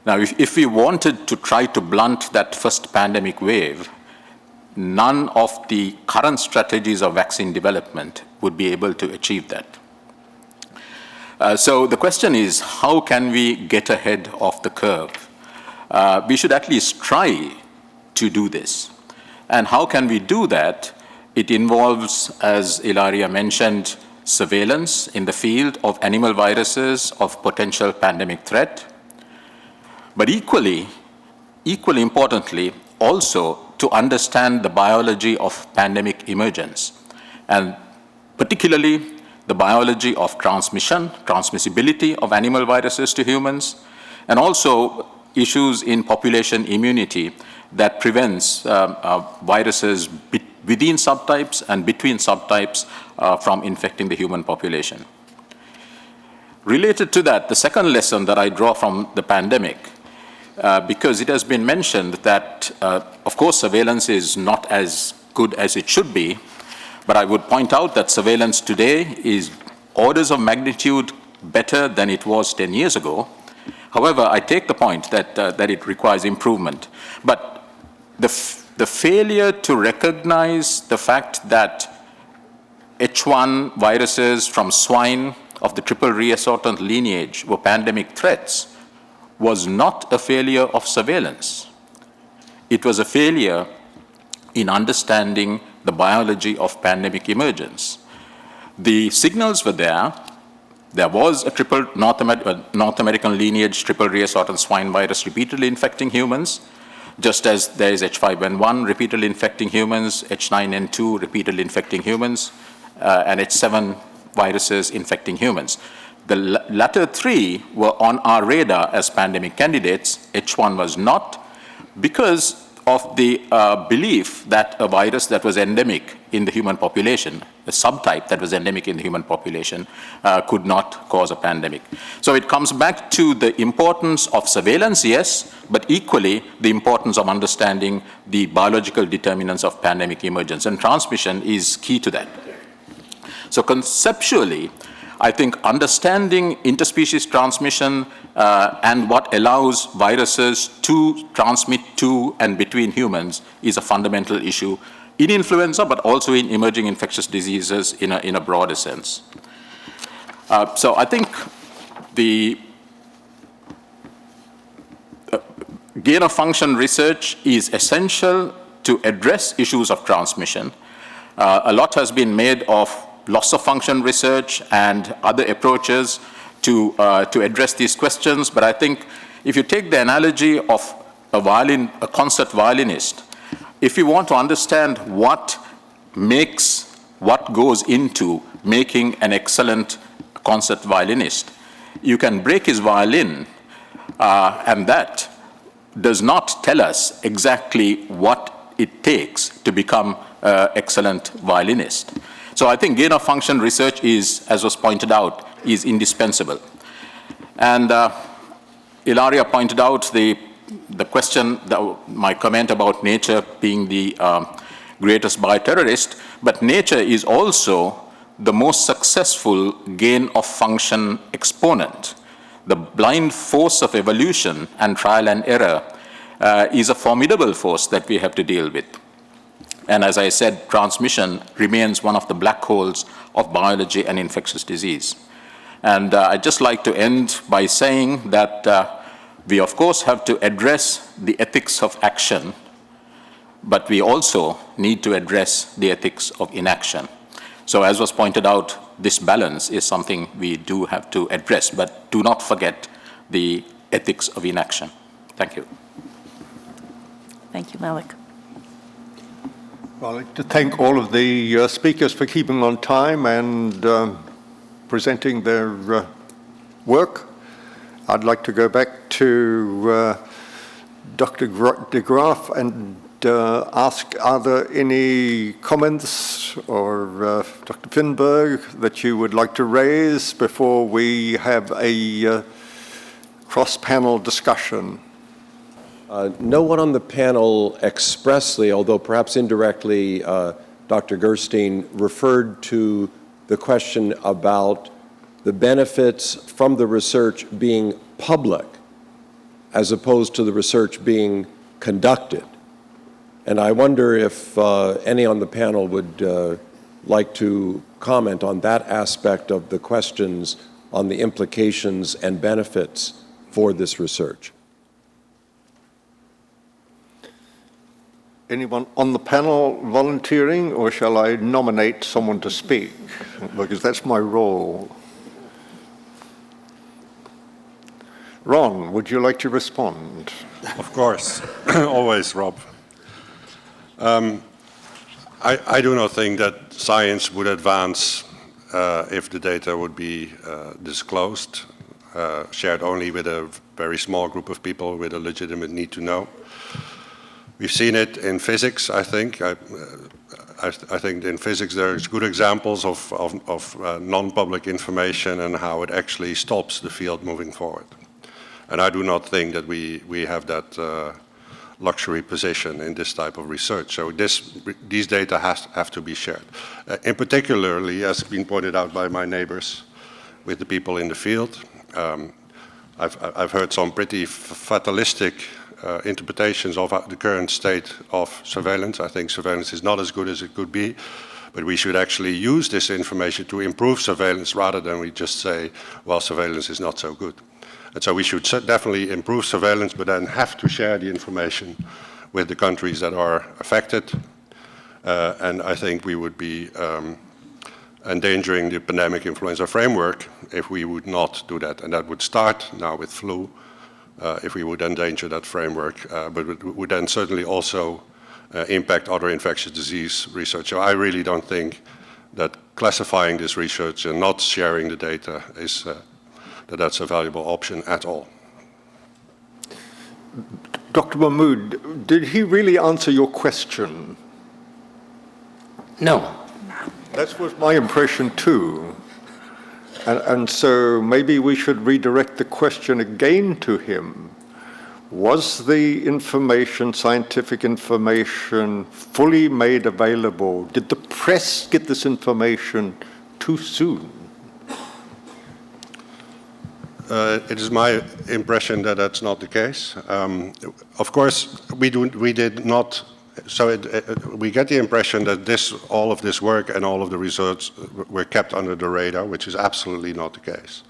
Now, if we wanted to try to blunt that first pandemic wave, none of the current strategies of vaccine development would be able to achieve that. So the question is, how can we get ahead of the curve? We should at least try to do this. And how can we do that? It involves, as Ilaria mentioned, surveillance in the field of animal viruses of potential pandemic threat. But equally importantly, also to understand the biology of pandemic emergence, and particularly the biology of transmissibility of animal viruses to humans, and also issues in population immunity that prevents viruses within subtypes and between subtypes from infecting the human population. Related to that, the second lesson that I draw from the pandemic, because it has been mentioned that, of course, surveillance is not as good as it should be, but I would point out that surveillance today is orders of magnitude better than it was 10 years ago. However, I take the point that it requires improvement. But the failure to recognize the fact that H1 viruses from swine of the triple reassortant lineage were pandemic threats was not a failure of surveillance. It was a failure in understanding the biology of pandemic emergence. The signals were there. There was a North American lineage triple reassortant swine virus repeatedly infecting humans, just as there is H5N1 repeatedly infecting humans, H9N2 repeatedly infecting humans, and H7 viruses infecting humans. The latter three were on our radar as pandemic candidates. H1 was not, because of the belief that a virus that was endemic in the human population, a subtype that was endemic in the human population, could not cause a pandemic. So it comes back to the importance of surveillance, yes, but equally the importance of understanding the biological determinants of pandemic emergence, and transmission is key to that. So conceptually, I think understanding interspecies transmission and what allows viruses to transmit to and between humans is a fundamental issue in influenza, but also in emerging infectious diseases in a broader sense. So I think the gain-of-function research is essential to address issues of transmission. A lot has been made of loss-of-function research and other approaches to address these questions, but I think if you take the analogy of a concert violinist, if you want to understand what goes into making an excellent concert violinist, you can break his violin, and that does not tell us exactly what it takes to become an excellent violinist. So I think gain-of-function research is, as was pointed out, is indispensable. And Ilaria pointed out the question, my comment about nature being the greatest bioterrorist, but nature is also the most successful gain-of-function exponent. The blind force of evolution and trial and error is a formidable force that we have to deal with. And as I said, transmission remains one of the black holes of biology and infectious disease. And I'd just like to end by saying that we, of course, have to address the ethics of action, but we also need to address the ethics of inaction. So as was pointed out, this balance is something we do have to address, but do not forget the ethics of inaction. Thank you. Thank you, Malik. Well, I'd like to thank all of the speakers for keeping on time and presenting their work. I'd like to go back to Dr. de Graaf and ask, are there any comments or Dr. Finberg that you would like to raise before we have a cross-panel discussion? No one on the panel expressly, although perhaps indirectly, Dr. Gerstein referred to the question about the benefits from the research being public as opposed to the research being conducted. And I wonder if any on the panel would like to comment on that aspect of the questions on the implications and benefits for this research. Anyone on the panel volunteering, or shall I nominate someone to speak? Because that's my role. Ron, would you like to respond? Of course, always, Rob. I do not think that science would advance if the data would be disclosed, shared only with a very small group of people with a legitimate need to know. We've seen it in physics, I think. I think in physics there's good examples of non-public information and how it actually stops the field moving forward. And I do not think that we have that luxury position in this type of research. So these data have to be shared. In particularly, as has been pointed out by my neighbors, with the people in the field. I've heard some pretty fatalistic interpretations of the current state of surveillance. I think surveillance is not as good as it could be, but we should actually use this information to improve surveillance rather than we just say, well, surveillance is not so good. And so we should definitely improve surveillance, but then have to share the information with the countries that are affected. And I think we would be endangering the pandemic influenza framework if we would not do that. And that would start now with flu, if we would endanger that framework, but it would then certainly also impact other infectious disease research. So I really don't think that classifying this research and not sharing the data is that's a valuable option at all. Dr. Mahmoud, did he really answer your question? No. That was my impression too. And so maybe we should redirect the question again to him. Was the information, scientific information, fully made available? Did the press get this information too soon? It is my impression that that's not the case. Of course, we did not. So we get the impression that all of this work and all of the results were kept under the radar, which is absolutely not the case.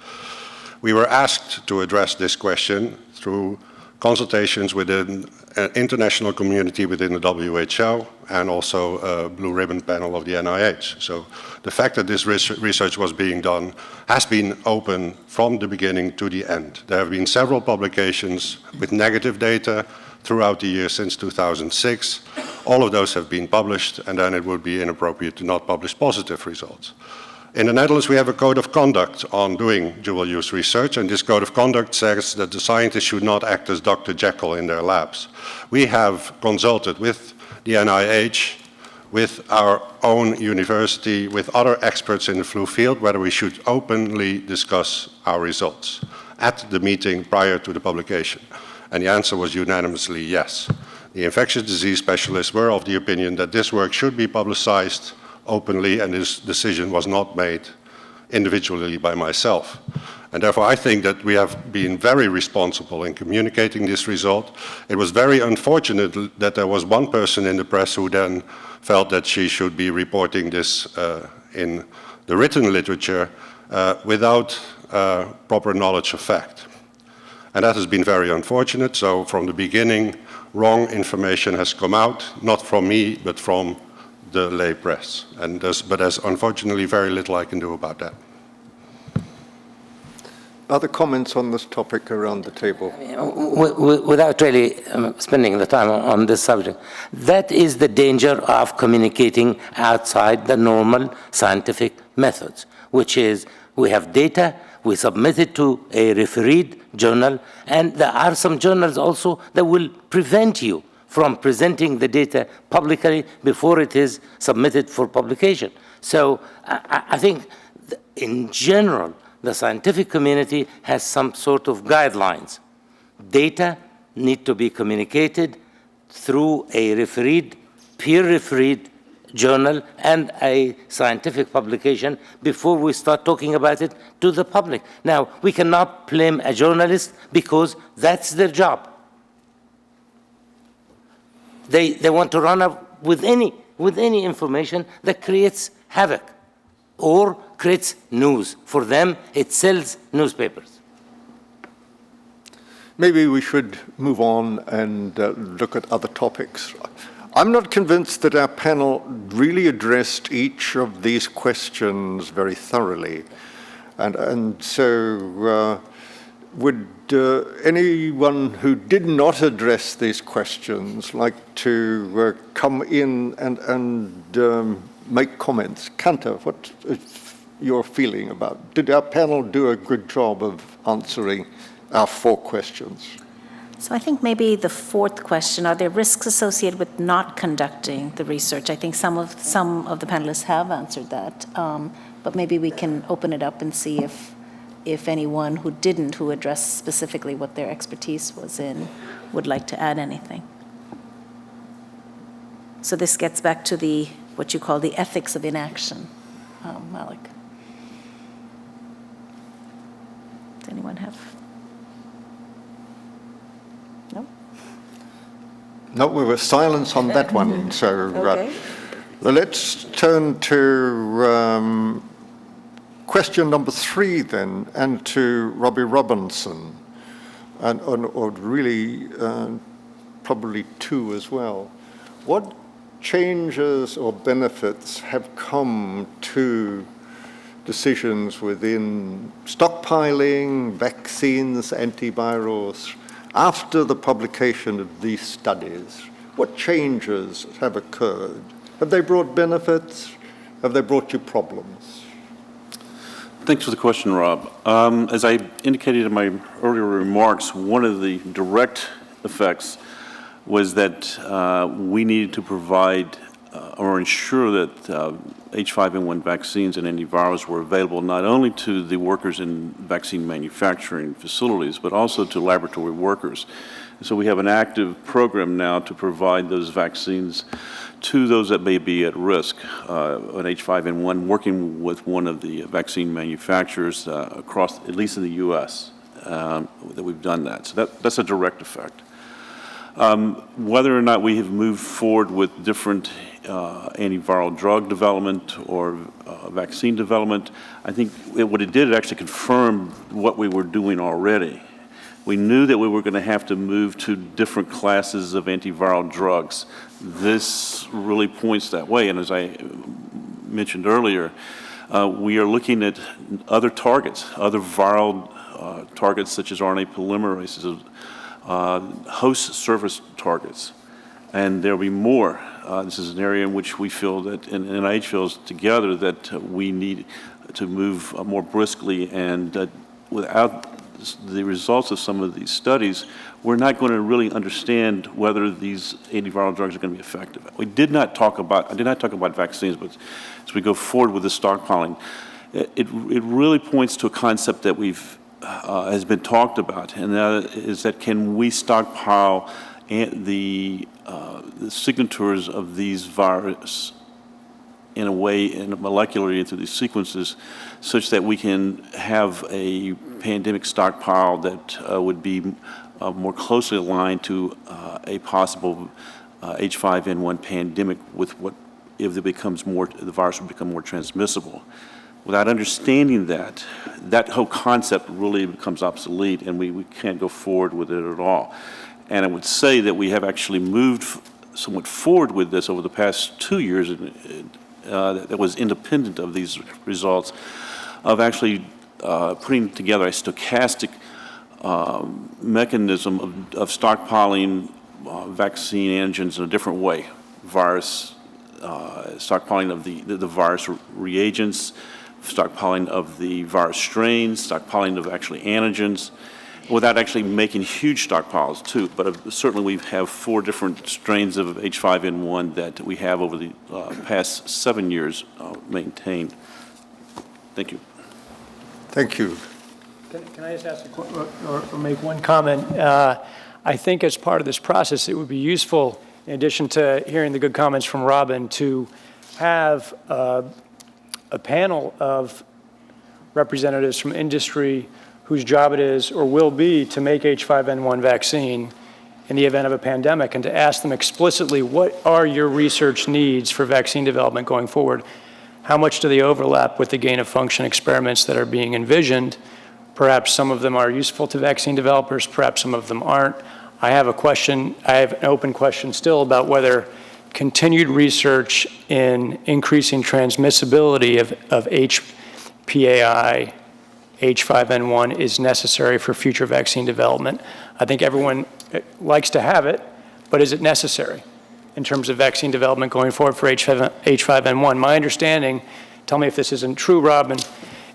We were asked to address this question through consultations within an international community within the WHO and also a blue ribbon panel of the NIH. So the fact that this research was being done has been open from the beginning to the end. There have been several publications with negative data throughout the year since 2006. All of those have been published, and then it would be inappropriate to not publish positive results. In the Netherlands, we have a code of conduct on doing dual-use research, and this code of conduct says that the scientists should not act as Dr. Jekyll in their labs. We have consulted with the NIH with our own university, with other experts in the flu field, whether we should openly discuss our results at the meeting prior to the publication. And the answer was unanimously yes. The infectious disease specialists were of the opinion that this work should be publicized openly, and this decision was not made individually by myself. And therefore, I think that we have been very responsible in communicating this result. It was very unfortunate that there was one person in the press who then felt that she should be reporting this in the written literature without proper knowledge of fact. And that has been very unfortunate. So from the beginning, wrong information has come out, not from me, but from the lay press. But there's unfortunately very little I can do about that. Other comments on this topic around the table? Without really spending the time on this subject, that is the danger of communicating outside the normal scientific methods, which is we have data, we submit it to a refereed journal, and there are some journals also that will prevent you from presenting the data publicly before it is submitted for publication. So I think in general, the scientific community has some sort of guidelines. Data need to be communicated through a refereed, peer-refereed journal and a scientific publication before we start talking about it to the public. Now, we cannot blame a journalist because that's their job. They want to run up with any information that creates havoc or creates news. For them, it sells newspapers. Maybe we should move on and look at other topics. I'm not convinced that our panel really addressed each of these questions very thoroughly. And so would anyone who did not address these questions like to come in and make comments? Kanta, what is your feeling about? Did our panel do a good job of answering our 4 questions? So I think maybe the 4th question, are there risks associated with not conducting the research? I think some of the panelists have answered that, but maybe we can open it up and see if anyone who didn't, who addressed specifically what their expertise was in, would like to add anything. So this gets back to what you call the ethics of inaction. Malik. Does anyone have? No? No, we were silence on that one. So Okay. Let's turn to question number 3 then, and to Robbie Robinson, or really probably 2 as well. What changes or benefits have come to decisions within stockpiling, vaccines, antivirals, after the publication of these studies? What changes have occurred? Have they brought benefits? Have they brought you problems? Thanks for the question, Rob. As I indicated in my earlier remarks, one of the direct effects was that we needed to provide or ensure that H5N1 vaccines and antivirals were available not only to the workers in vaccine manufacturing facilities, but also to laboratory workers. So we have an active program now to provide those vaccines to those that may be at risk. On H5N1, working with one of the vaccine manufacturers across, at least in the U.S., that we've done that. So that's a direct effect. Whether or not we have moved forward with different antiviral drug development or vaccine development, I think what it did, it actually confirmed what we were doing already. We knew that we were going to have to move to different classes of antiviral drugs. This really points that way, and as I mentioned earlier, we are looking at other targets, other viral targets such as RNA polymerases, host surface targets, and there'll be more. This is an area in which we feel that, and NIH feels together, that we need to move more briskly and without the results of some of these studies, we're not going to really understand whether these antiviral drugs are going to be effective. I did not talk about vaccines, but as we go forward with the stockpiling, it really points to a concept that has been talked about, and that is that can we stockpile the signatures of these virus in a way, molecularly into these sequences, such that we can have a pandemic stockpile that would be more closely aligned to a possible H5N1 pandemic with what, if it becomes more, the virus will become more transmissible. Without understanding that, that whole concept really becomes obsolete, and we can't go forward with it at all. And I would say that we have actually moved somewhat forward with this over the past 2 years that was independent of these results, of actually putting together a stochastic mechanism of stockpiling vaccine antigens in a different way. Stockpiling of the virus reagents, stockpiling of the virus strains, stockpiling of actually antigens, without actually making huge stockpiles too. But certainly we have 4 different strains of H5N1 that we have over the past 7 years maintained. Thank you. Thank you. Can I just ask or make one comment? I think as part of this process, it would be useful, in addition to hearing the good comments from Robin, to have a panel of representatives from industry whose job it is or will be to make H5N1 vaccine in the event of a pandemic, and to ask them explicitly, what are your research needs for vaccine development going forward? How much do they overlap with the gain-of-function experiments that are being envisioned? Perhaps some of them are useful to vaccine developers, perhaps some of them aren't. I have an open question still about whether continued research in increasing transmissibility of HPAI H5N1 is necessary for future vaccine development. I think everyone likes to have it, but is it necessary in terms of vaccine development going forward for H5N1? My understanding, tell me if this isn't true, Robin,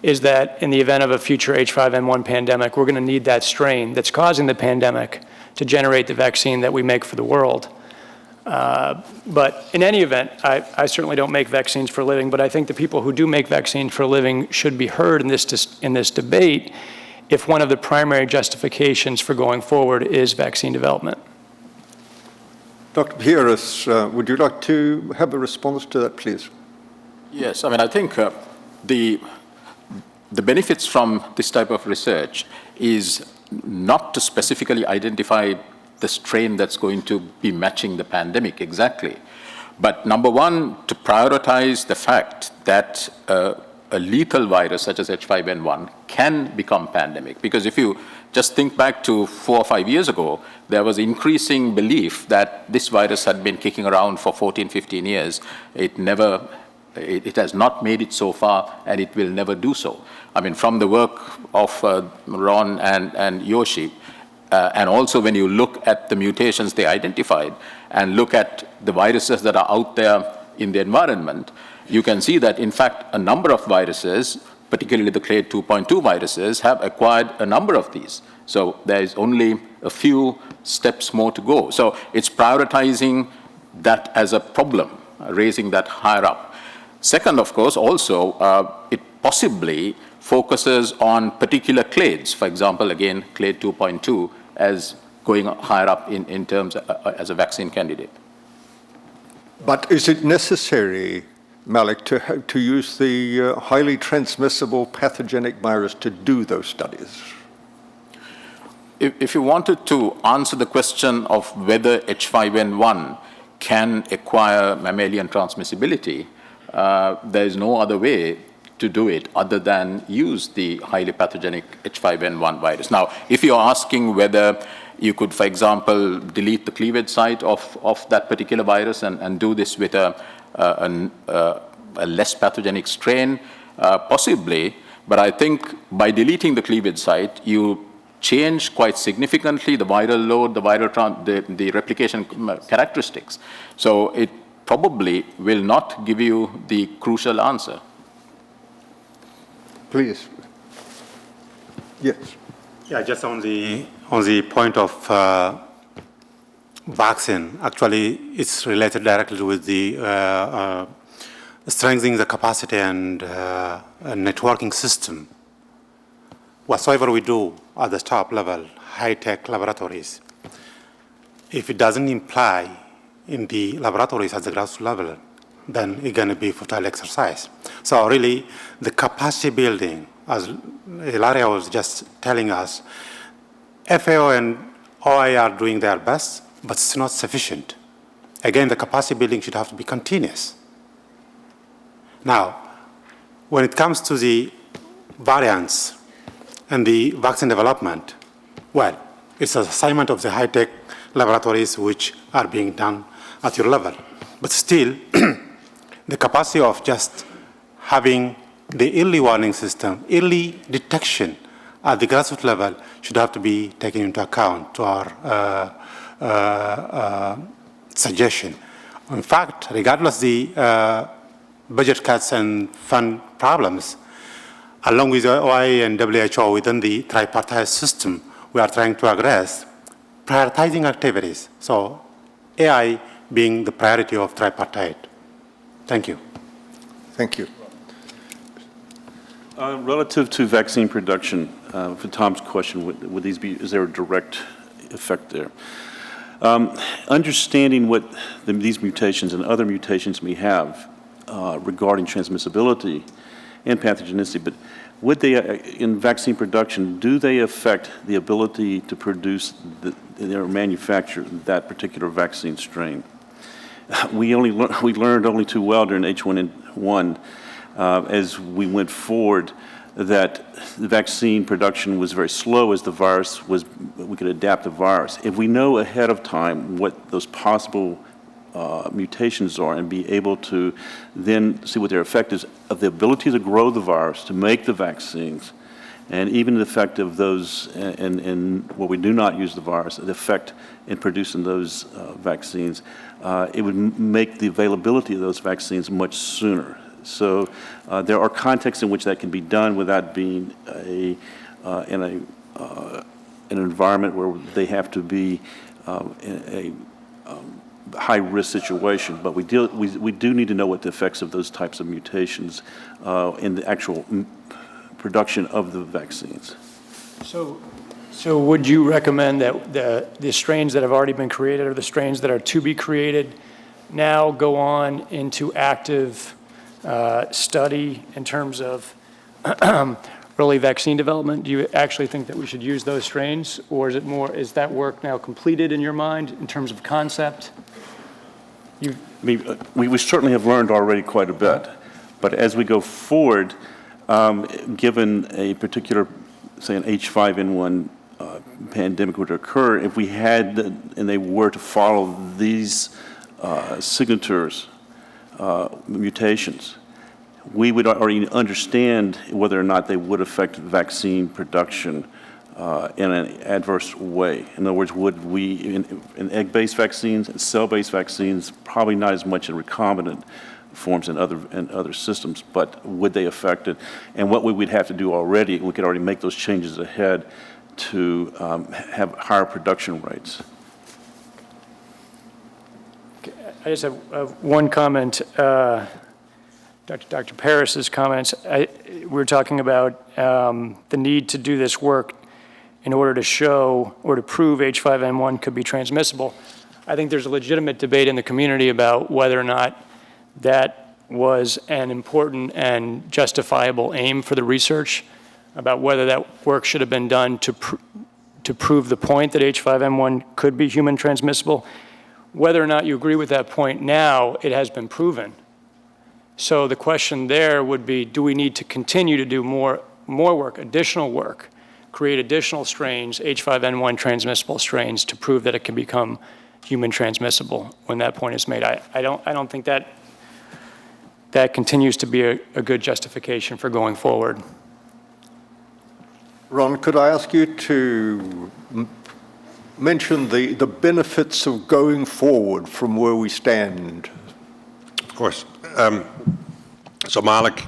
is that in the event of a future H5N1 pandemic, we're going to need that strain that's causing the pandemic to generate the vaccine that we make for the world. But in any event, I certainly don't make vaccines for a living, but I think the people who do make vaccines for a living should be heard in this debate if one of the primary justifications for going forward is vaccine development. Dr. Peiris, would you like to have a response to that, please? Yes, I mean, I think the benefits from this type of research is not to specifically identify the strain that's going to be matching the pandemic exactly. But number one, to prioritize the fact that a lethal virus such as H5N1 can become pandemic. Because if you just think back to 4 or 5 years ago, there was increasing belief that this virus had been kicking around for 14, 15 years. It has not made it so far, and it will never do so. I mean, from the work of Ron and Yoshi, and also when you look at the mutations they identified and look at the viruses that are out there in the environment, you can see that, in fact, a number of viruses, particularly the clade 2.2 viruses, have acquired a number of these. So there is only a few steps more to go. So it's prioritizing that as a problem, raising that higher up. Second, of course, also, it possibly focuses on particular clades. For example, again, clade 2.2 as going higher up in terms as a vaccine candidate. But is it necessary, Malik, to use the highly transmissible pathogenic virus to do those studies? If you wanted to answer the question of whether H5N1 can acquire mammalian transmissibility, there is no other way to do it other than use the highly pathogenic H5N1 virus. Now, if you're asking whether you could, for example, delete the cleavage site of that particular virus and do this with a less pathogenic strain, possibly, but I think by deleting the cleavage site, you change quite significantly the viral load, the replication characteristics. So it probably will not give you the crucial answer. Please. Yes. Yeah, just on the point of vaccine, actually, it's related directly with the strengthening the capacity and networking system. Whatsoever we do at the top level, high-tech laboratories, if it doesn't imply in the laboratories at the grassroots level, then it's going to be futile exercise. So really, the capacity building, as Ilaria was just telling us, FAO and OI are doing their best, but it's not sufficient. Again, the capacity building should have to be continuous. Now, when it comes to the variants and the vaccine development, well, it's an assignment of the high-tech laboratories which are being done at your level. But still, the capacity of just having the early warning system, early detection at the grassroots level should have to be taken into account to our suggestion. In fact, regardless the budget cuts and fund problems, along with OIE and WHO within the tripartite system, we are trying to address prioritizing activities. So AI being the priority of tripartite. Thank you. Thank you. Relative to vaccine production, for Tom's question, would these be, is there a direct effect there? Understanding what these mutations and other mutations we have regarding transmissibility and pathogenicity, but would they, in vaccine production, do they affect the ability to produce or manufacture that particular vaccine strain? We learned only too well during H1N1 as we went forward that the vaccine production was very slow as the virus was, we could adapt the virus. If we know ahead of time what those possible mutations are and be able to then see what their effect is of the ability to grow the virus, to make the vaccines, and even the effect of those in where we do not use the virus, the effect in producing those vaccines, it would make the availability of those vaccines much sooner. So there are contexts in which that can be done without being in an environment where they have to be in a high-risk situation. But we do need to know what the effects of those types of mutations in the actual production of the vaccines. So would you recommend that the strains that have already been created or the strains that are to be created now go on into active study in terms of early vaccine development? Do you actually think that we should use those strains, or is it more, is that work now completed in your mind in terms of concept? We certainly have learned already quite a bit, but as we go forward, given a particular, say, an H5N1 pandemic would occur, if we had, and they were to follow these signatures, mutations, we would already understand whether or not they would affect vaccine production in an adverse way. In other words, would we, in egg-based vaccines and cell-based vaccines, probably not as much in recombinant forms in other systems, but would they affect it? And what we would have to do already, we could already make those changes ahead to have higher production rates. I just have one comment. Dr. Peiris's comments, we're talking about the need to do this work in order to show or to prove H5N1 could be transmissible. I think there's a legitimate debate in the community about whether or not that was an important and justifiable aim for the research, about whether that work should have been done to prove the point that H5N1 could be human transmissible. Whether or not you agree with that point now, it has been proven. So the question there would be, do we need to continue to do more work, additional work, create additional strains, H5N1 transmissible strains, to prove that it can become human transmissible when that point is made? I don't think that continues to be a good justification for going forward. Ron, could I ask you to mention the benefits of going forward from where we stand? Of course. So Malik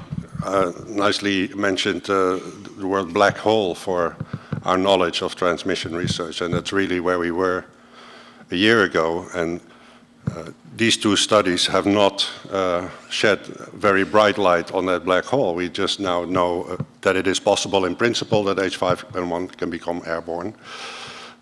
nicely mentioned the word black hole for our knowledge of transmission research, and that's really where we were a year ago. And these two studies have not shed very bright light on that black hole. We just now know that it is possible in principle that H5N1 can become airborne.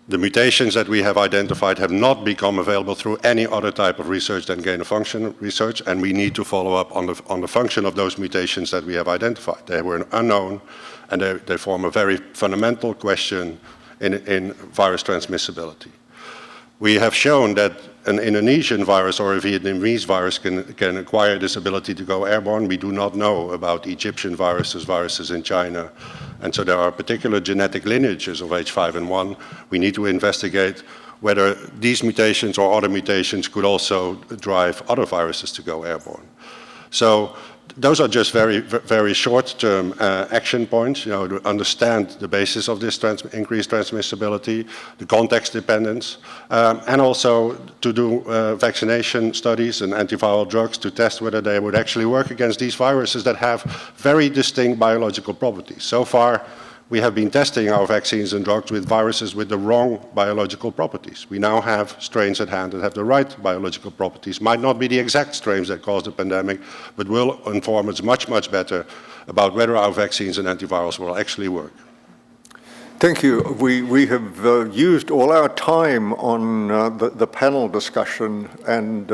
The mutations that we have identified have not become available through any other type of research than gain-of-function research, and we need to follow up on the function of those mutations that we have identified. They were unknown, and they form a very fundamental question in virus transmissibility. We have shown that an Indonesian virus or a Vietnamese virus can acquire this ability to go airborne. We do not know about Egyptian viruses in China. And so there are particular genetic lineages of H5N1. We need to investigate whether these mutations or other mutations could also drive other viruses to go airborne. So those are just very short-term action points, to understand the basis of this increased transmissibility, the context dependence, and also to do vaccination studies and antiviral drugs to test whether they would actually work against these viruses that have very distinct biological properties. So far, we have been testing our vaccines and drugs with viruses with the wrong biological properties. We now have strains at hand that have the right biological properties. Might not be the exact strains that caused the pandemic, but will inform us much, much better about whether our vaccines and antivirals will actually work. Thank you. We have used all our time on the panel discussion, and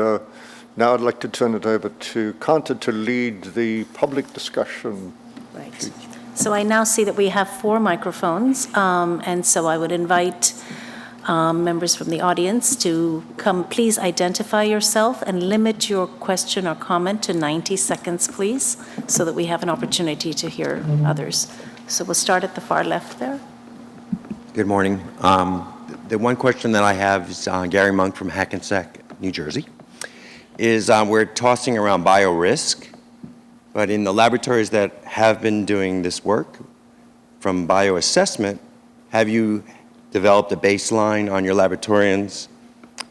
now I'd like to turn it over to Kanta to lead the public discussion. Right. So I now see that we have 4 microphones, and so I would invite members from the audience to come. Please identify yourself and limit your question or comment to 90 seconds, please, so that we have an opportunity to hear others. So we'll start at the far left there. Good morning. The one question that I have is Gary Monk from Hackensack, New Jersey, is we're tossing around biorisk. But in the laboratories that have been doing this work, from bioassessment, have you developed a baseline on your laboratorians?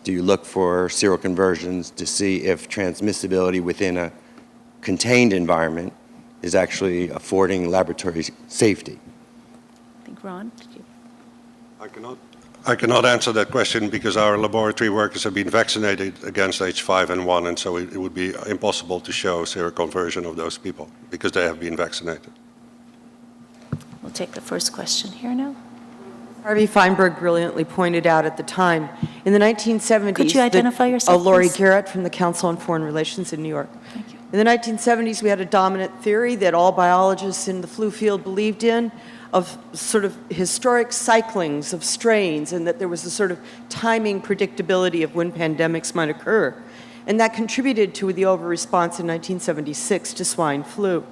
Do you look for seroconversions to see if transmissibility within a contained environment is actually affording laboratory safety? I think Ron, did you? I cannot answer that question because our laboratory workers have been vaccinated against H5N1, and so it would be impossible to show seroconversion of those people because they have been vaccinated. We'll take the first question here now. Harvey Feinberg brilliantly pointed out at the time, in the 1970s... Could you identify yourself, Laurie please? Garrett from the Council on Foreign Relations in New York. Thank you. In the 1970s, we had a dominant theory that all biologists in the flu field believed in, of sort of historic cyclings of strains, and that there was a sort of timing predictability of when pandemics might occur. And that contributed to the over-response in 1976 to swine flu.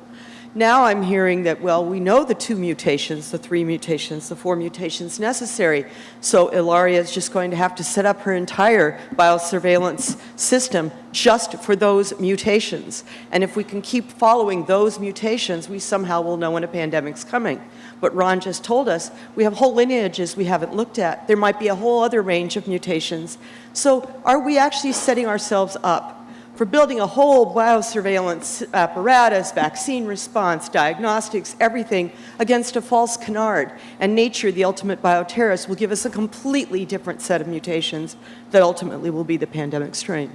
Now I'm hearing that, well, we know the 2 mutations, the 3 mutations, the 4 mutations necessary, so Ilaria is just going to have to set up her entire biosurveillance system just for those mutations. And if we can keep following those mutations, we somehow will know when a pandemic's coming. But Ron just told us we have whole lineages we haven't looked at. There might be a whole other range of mutations. So are we actually setting ourselves up for building a whole biosurveillance apparatus, vaccine response, diagnostics, everything against a false canard? And nature, the ultimate bioterrorist, will give us a completely different set of mutations that ultimately will be the pandemic strain.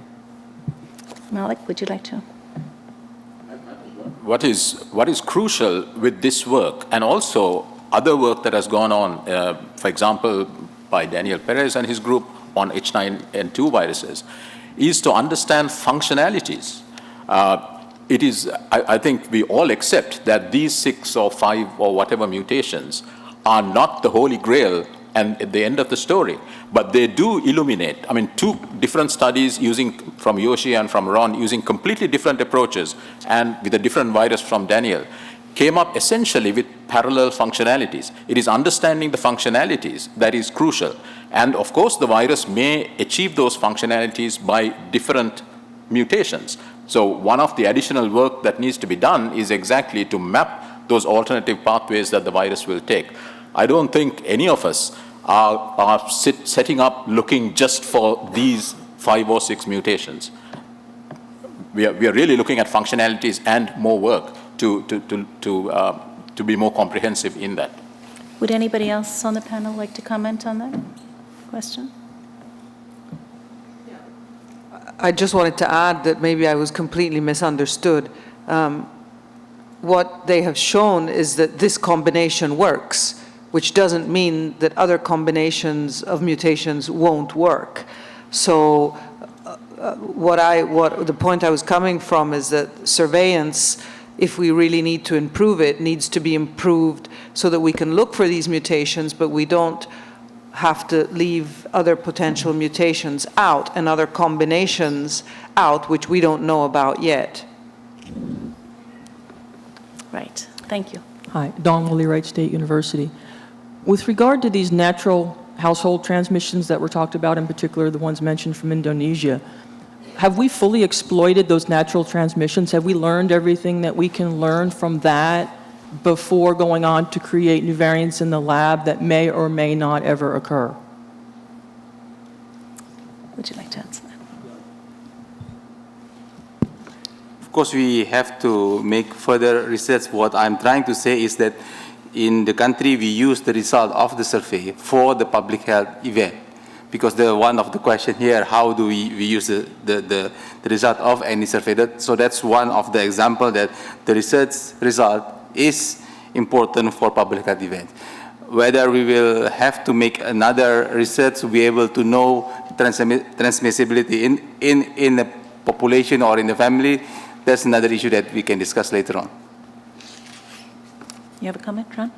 Malik, would you like to? What is crucial with this work, and also other work that has gone on, for example, by Daniel Peiris and his group on H9N2 viruses, is to understand functionalities. It is, I think we all accept that these 6 or 5 or whatever mutations are not the holy grail and at the end of the story, but they do illuminate. I mean, 2 different studies from Yoshi and from Ron using completely different approaches and with a different virus from Daniel came up essentially with parallel functionalities. It is understanding the functionalities that is crucial. And of course, the virus may achieve those functionalities by different mutations. So one of the additional work that needs to be done is exactly to map those alternative pathways that the virus will take. I don't think any of us are setting up looking just for these 5 or 6 mutations. We are really looking at functionalities and more work to be more comprehensive in that. Would anybody else on the panel like to comment on that question? I just wanted to add that maybe I was completely misunderstood. What they have shown is that this combination works, which doesn't mean that other combinations of mutations won't work. So the point I was coming from is that surveillance, if we really need to improve it, needs to be improved so that we can look for these mutations, but we don't have to leave other potential mutations out and other combinations out, which we don't know about yet. Right. Thank you. Hi, Don Willie Wright State University. With regard to these natural household transmissions that were talked about, in particular the ones mentioned from Indonesia, have we fully exploited those natural transmissions? Have we learned everything that we can learn from that before going on to create new variants in the lab that may or may not ever occur? Would you like to answer that? Of course, we have to make further research. What I'm trying to say is that in the country, we use the result of the survey for the public health event. Because one of the question here, how do we use the result of any survey? So that's one of the example that the research result is important for public health events. Whether we will have to make another research to be able to know transmissibility in the population or in the family, that's another issue that we can discuss later on. You have a comment, Ron?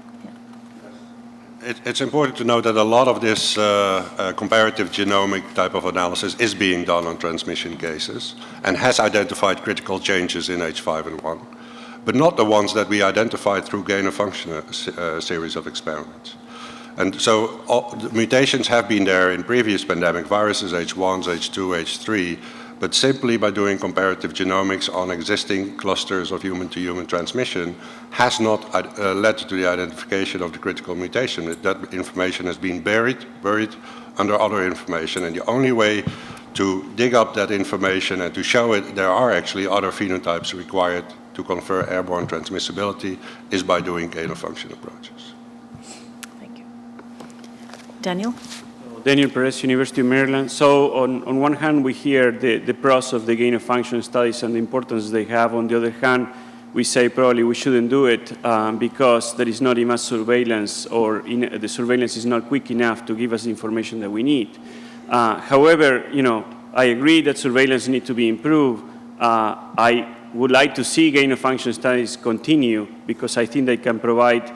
It's important to note that a lot of this comparative genomic type of analysis is being done on transmission cases and has identified critical changes in H5N1, but not the ones that we identified through gain-of-function series of experiments. And so the mutations have been there in previous pandemic viruses, H1s, H2, H3, but simply by doing comparative genomics on existing clusters of human-to-human transmission has not led to the identification of the critical mutation. That information has been buried under other information, and the only way to dig up that information and to show it there are actually other phenotypes required to confer airborne transmissibility is by doing gain-of-function approaches. Thank you. Daniel? Daniel Perez, University of Maryland. So on one hand, we hear the pros of the gain-of-function studies and the importance they have. On the other hand, we say probably we shouldn't do it because there is not enough surveillance, or the surveillance is not quick enough to give us the information that we need. However, I agree that surveillance needs to be improved. I would like to see gain-of-function studies continue because I think they can provide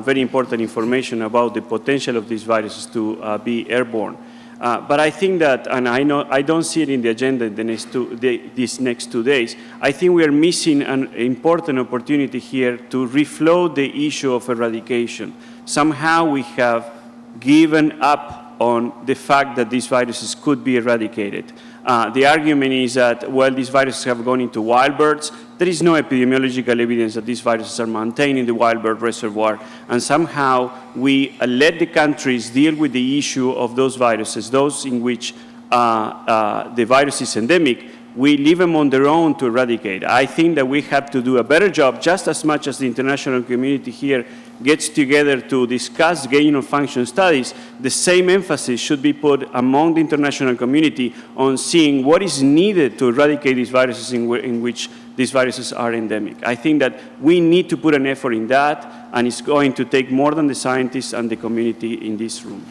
very important information about the potential of these viruses to be airborne. But I think that, and I don't see it in the agenda in these next 2 days, I think we are missing an important opportunity here to refloat the issue of eradication. Somehow we have given up on the fact that these viruses could be eradicated. The argument is that, well, these viruses have gone into wild birds. There is no epidemiological evidence that these viruses are maintained in the wild bird reservoir. And somehow we let the countries deal with the issue of those viruses, those in which the virus is endemic. We leave them on their own to eradicate. I think that we have to do a better job, just as much as the international community here gets together to discuss gain-of-function studies. The same emphasis should be put among the international community on seeing what is needed to eradicate these viruses in which these viruses are endemic. I think that we need to put an effort in that, and it's going to take more than the scientists and the community in this room.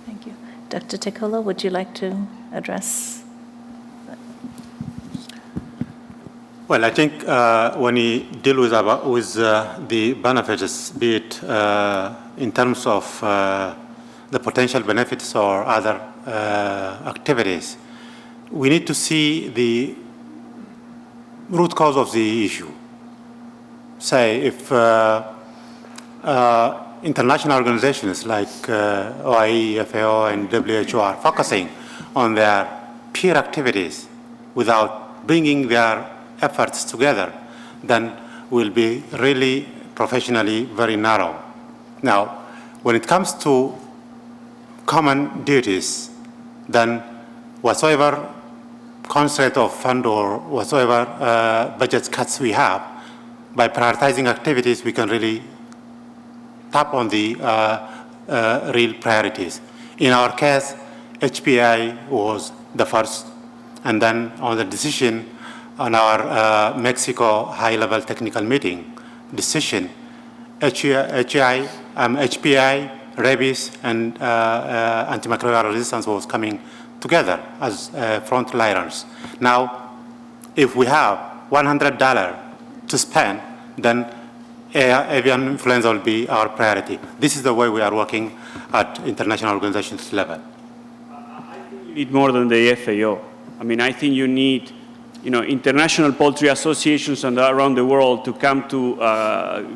Thank you. Dr. Tekola, would you like to address? Well, I think when you deal with the benefits, be it in terms of the potential benefits or other activities, we need to see the root cause of the issue. Say, if international organizations like OIE, FAO, and WHO are focusing on their peer activities without bringing their efforts together, then we'll be really professionally very narrow. Now, when it comes to common duties, then whatsoever constraint of fund or whatsoever budget cuts we have, by prioritizing activities, we can really tap on the real priorities. In our case, HPAI was the first, and then on the decision on our Mexico high-level technical meeting decision, HPAI, rabies, and antimicrobial resistance was coming together as frontliners. Now, if we have $100 to spend, then avian influenza will be our priority. This is the way we are working at international organizations level. I think you need more than the FAO. I mean, I think you need, international poultry associations around the world to come to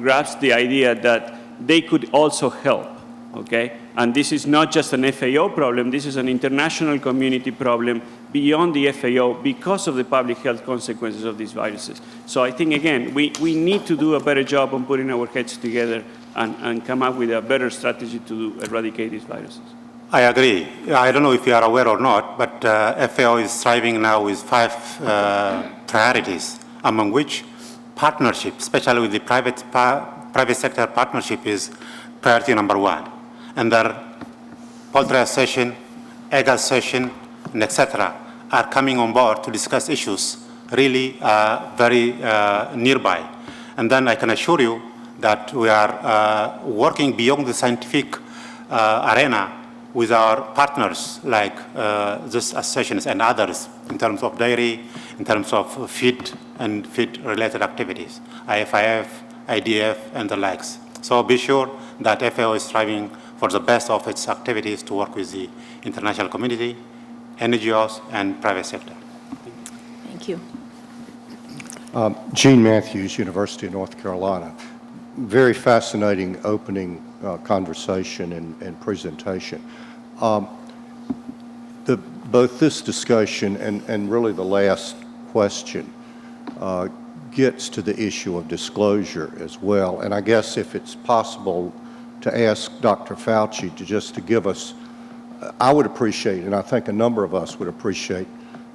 grasp the idea that they could also help, okay? And this is not just an FAO problem, this is an international community problem beyond the FAO because of the public health consequences of these viruses. So I think, again, we need to do a better job on putting our heads together and come up with a better strategy to eradicate these viruses. I agree. I don't know if you are aware or not, but FAO is striving now with 5 priorities, among which partnership, especially with the private sector partnership, is priority number 1. And their poultry association, egg association, and etc. are coming on board to discuss issues really very nearby. And then I can assure you that we are working beyond the scientific arena with our partners like these associations and others in terms of dairy, in terms of feed and feed-related activities, IFIF, IDF, and the likes. So be sure that FAO is striving for the best of its activities to work with the international community, NGOs, and private sector. Thank you. Gene Matthews, University of North Carolina. Very fascinating opening conversation and presentation. Both this discussion and really the last question gets to the issue of disclosure as well. And I guess if it's possible to ask Dr. Fauci to give us, I would appreciate, and I think a number of us would appreciate,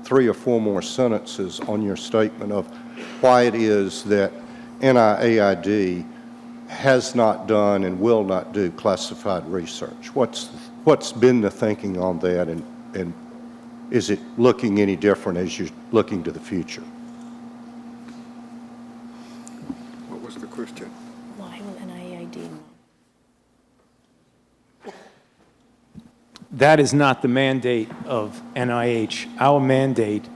3 or 4 more sentences on your statement of why it is that NIAID has not done and will not do classified research. What's been the thinking on that, and is it looking any different as you're looking to the future? What was the question? Why will NIAID? That is not the mandate of NIH. Our mandate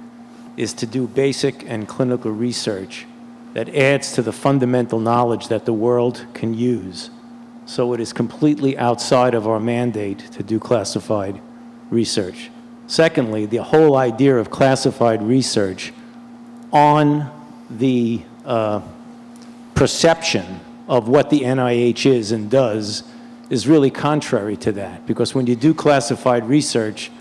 is to do basic and clinical research that adds to the fundamental knowledge that the world can use. So it is completely outside of our mandate to do classified research. Secondly, the whole idea of classified research on the perception of what the NIH is and does is really contrary to that, because when you do classified research,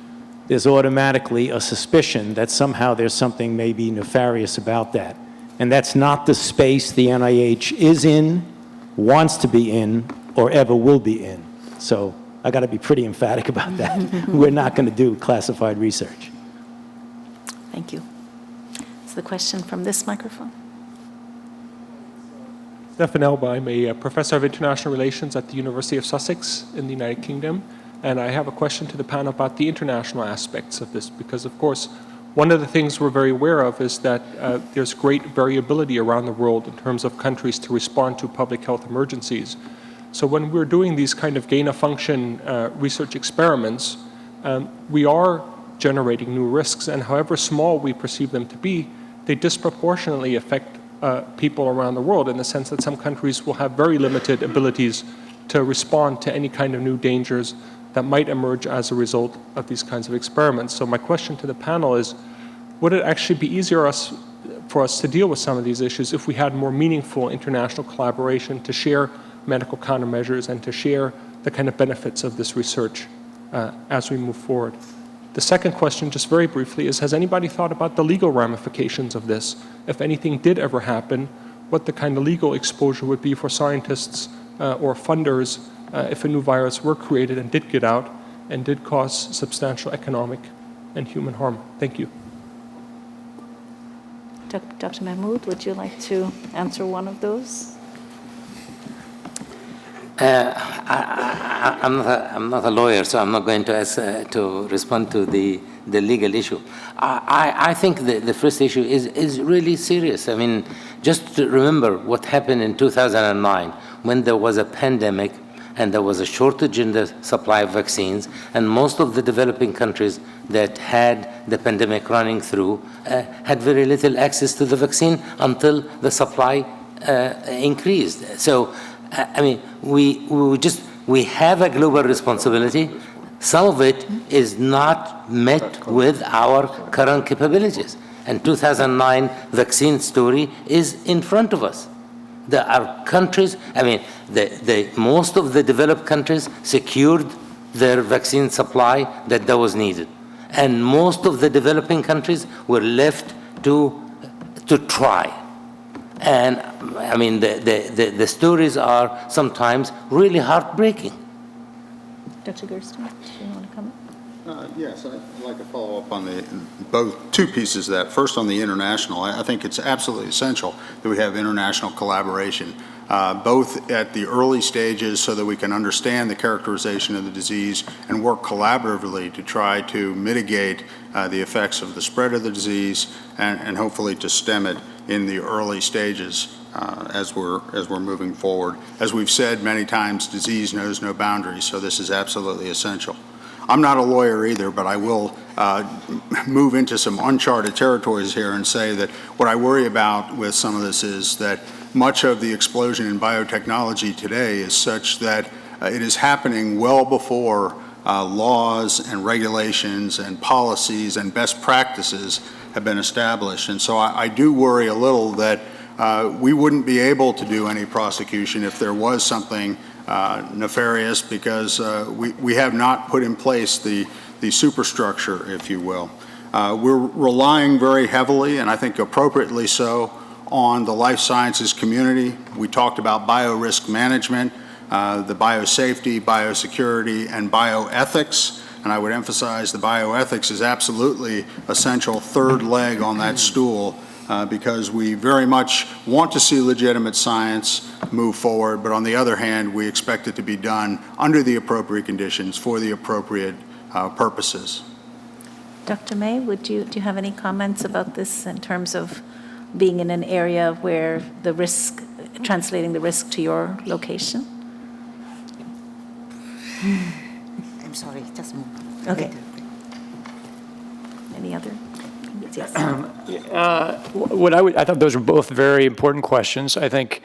there's automatically a suspicion that somehow there's something maybe nefarious about that. And that's not the space the NIH is in, wants to be in, or ever will be in. So I got to be pretty emphatic about that. We're not going to do classified research. Thank you. So the question from this microphone. Stefan Elba, I'm a professor of international relations at the University of Sussex in the United Kingdom, and I have a question to the panel about the international aspects of this, because of course one of the things we're very aware of is that there's great variability around the world in terms of countries to respond to public health emergencies. So when we're doing these kind of gain-of-function research experiments, we are generating new risks, and however small we perceive them to be, they disproportionately affect people around the world, in the sense that some countries will have very limited abilities to respond to any kind of new dangers that might emerge as a result of these kinds of experiments. So my question to the panel is, would it actually be easier for us to deal with some of these issues if we had more meaningful international collaboration to share medical countermeasures and to share the kind of benefits of this research as we move forward? The second question, just very briefly, is has anybody thought about the legal ramifications of this? If anything did ever happen, what the kind of legal exposure would be for scientists or funders if a new virus were created and did get out and did cause substantial economic and human harm? Thank you. Dr. Mahmoud, would you like to answer one of those? I'm not a lawyer, so I'm not going to respond to the legal issue. I think the first issue is really serious. I mean, just to remember what happened in 2009 when there was a pandemic and there was a shortage in the supply of vaccines, and most of the developing countries that had the pandemic running through had very little access to the vaccine until the supply increased. So, I mean, we have a global responsibility. Some of it is not met with our current capabilities. And 2009 vaccine story is in front of us. There are countries, I mean, most of the developed countries secured their vaccine supply that was needed. And most of the developing countries were left to try. And I mean, the stories are sometimes really heartbreaking. Dr. Gerstein, do you want to comment? Yes, I'd like to follow up on two pieces of that. First, on the international, I think it's absolutely essential that we have international collaboration, both at the early stages so that we can understand the characterization of the disease and work collaboratively to try to mitigate the effects of the spread of the disease and hopefully to stem it in the early stages as we're moving forward. As we've said many times, disease knows no boundaries, so this is absolutely essential. I'm not a lawyer either, but I will move into some uncharted territories here and say that what I worry about with some of this is that much of the explosion in biotechnology today is such that it is happening well before laws and regulations and policies and best practices have been established. And so I do worry a little that we wouldn't be able to do any prosecution if there was something nefarious because we have not put in place the superstructure, if you will. We're relying very heavily, and I think appropriately so, on the life sciences community. We talked about biorisk management, the biosafety, biosecurity, and bioethics. And I would emphasize the bioethics is absolutely essential third leg on that stool because we very much want to see legitimate science move forward, but on the other hand, we expect it to be done under the appropriate conditions for the appropriate purposes. Dr. May, do you have any comments about this in terms of being in an area where the risk, translating the risk to your location? I'm sorry, just move. Okay. Any other? Yes. I thought those were both very important questions. I think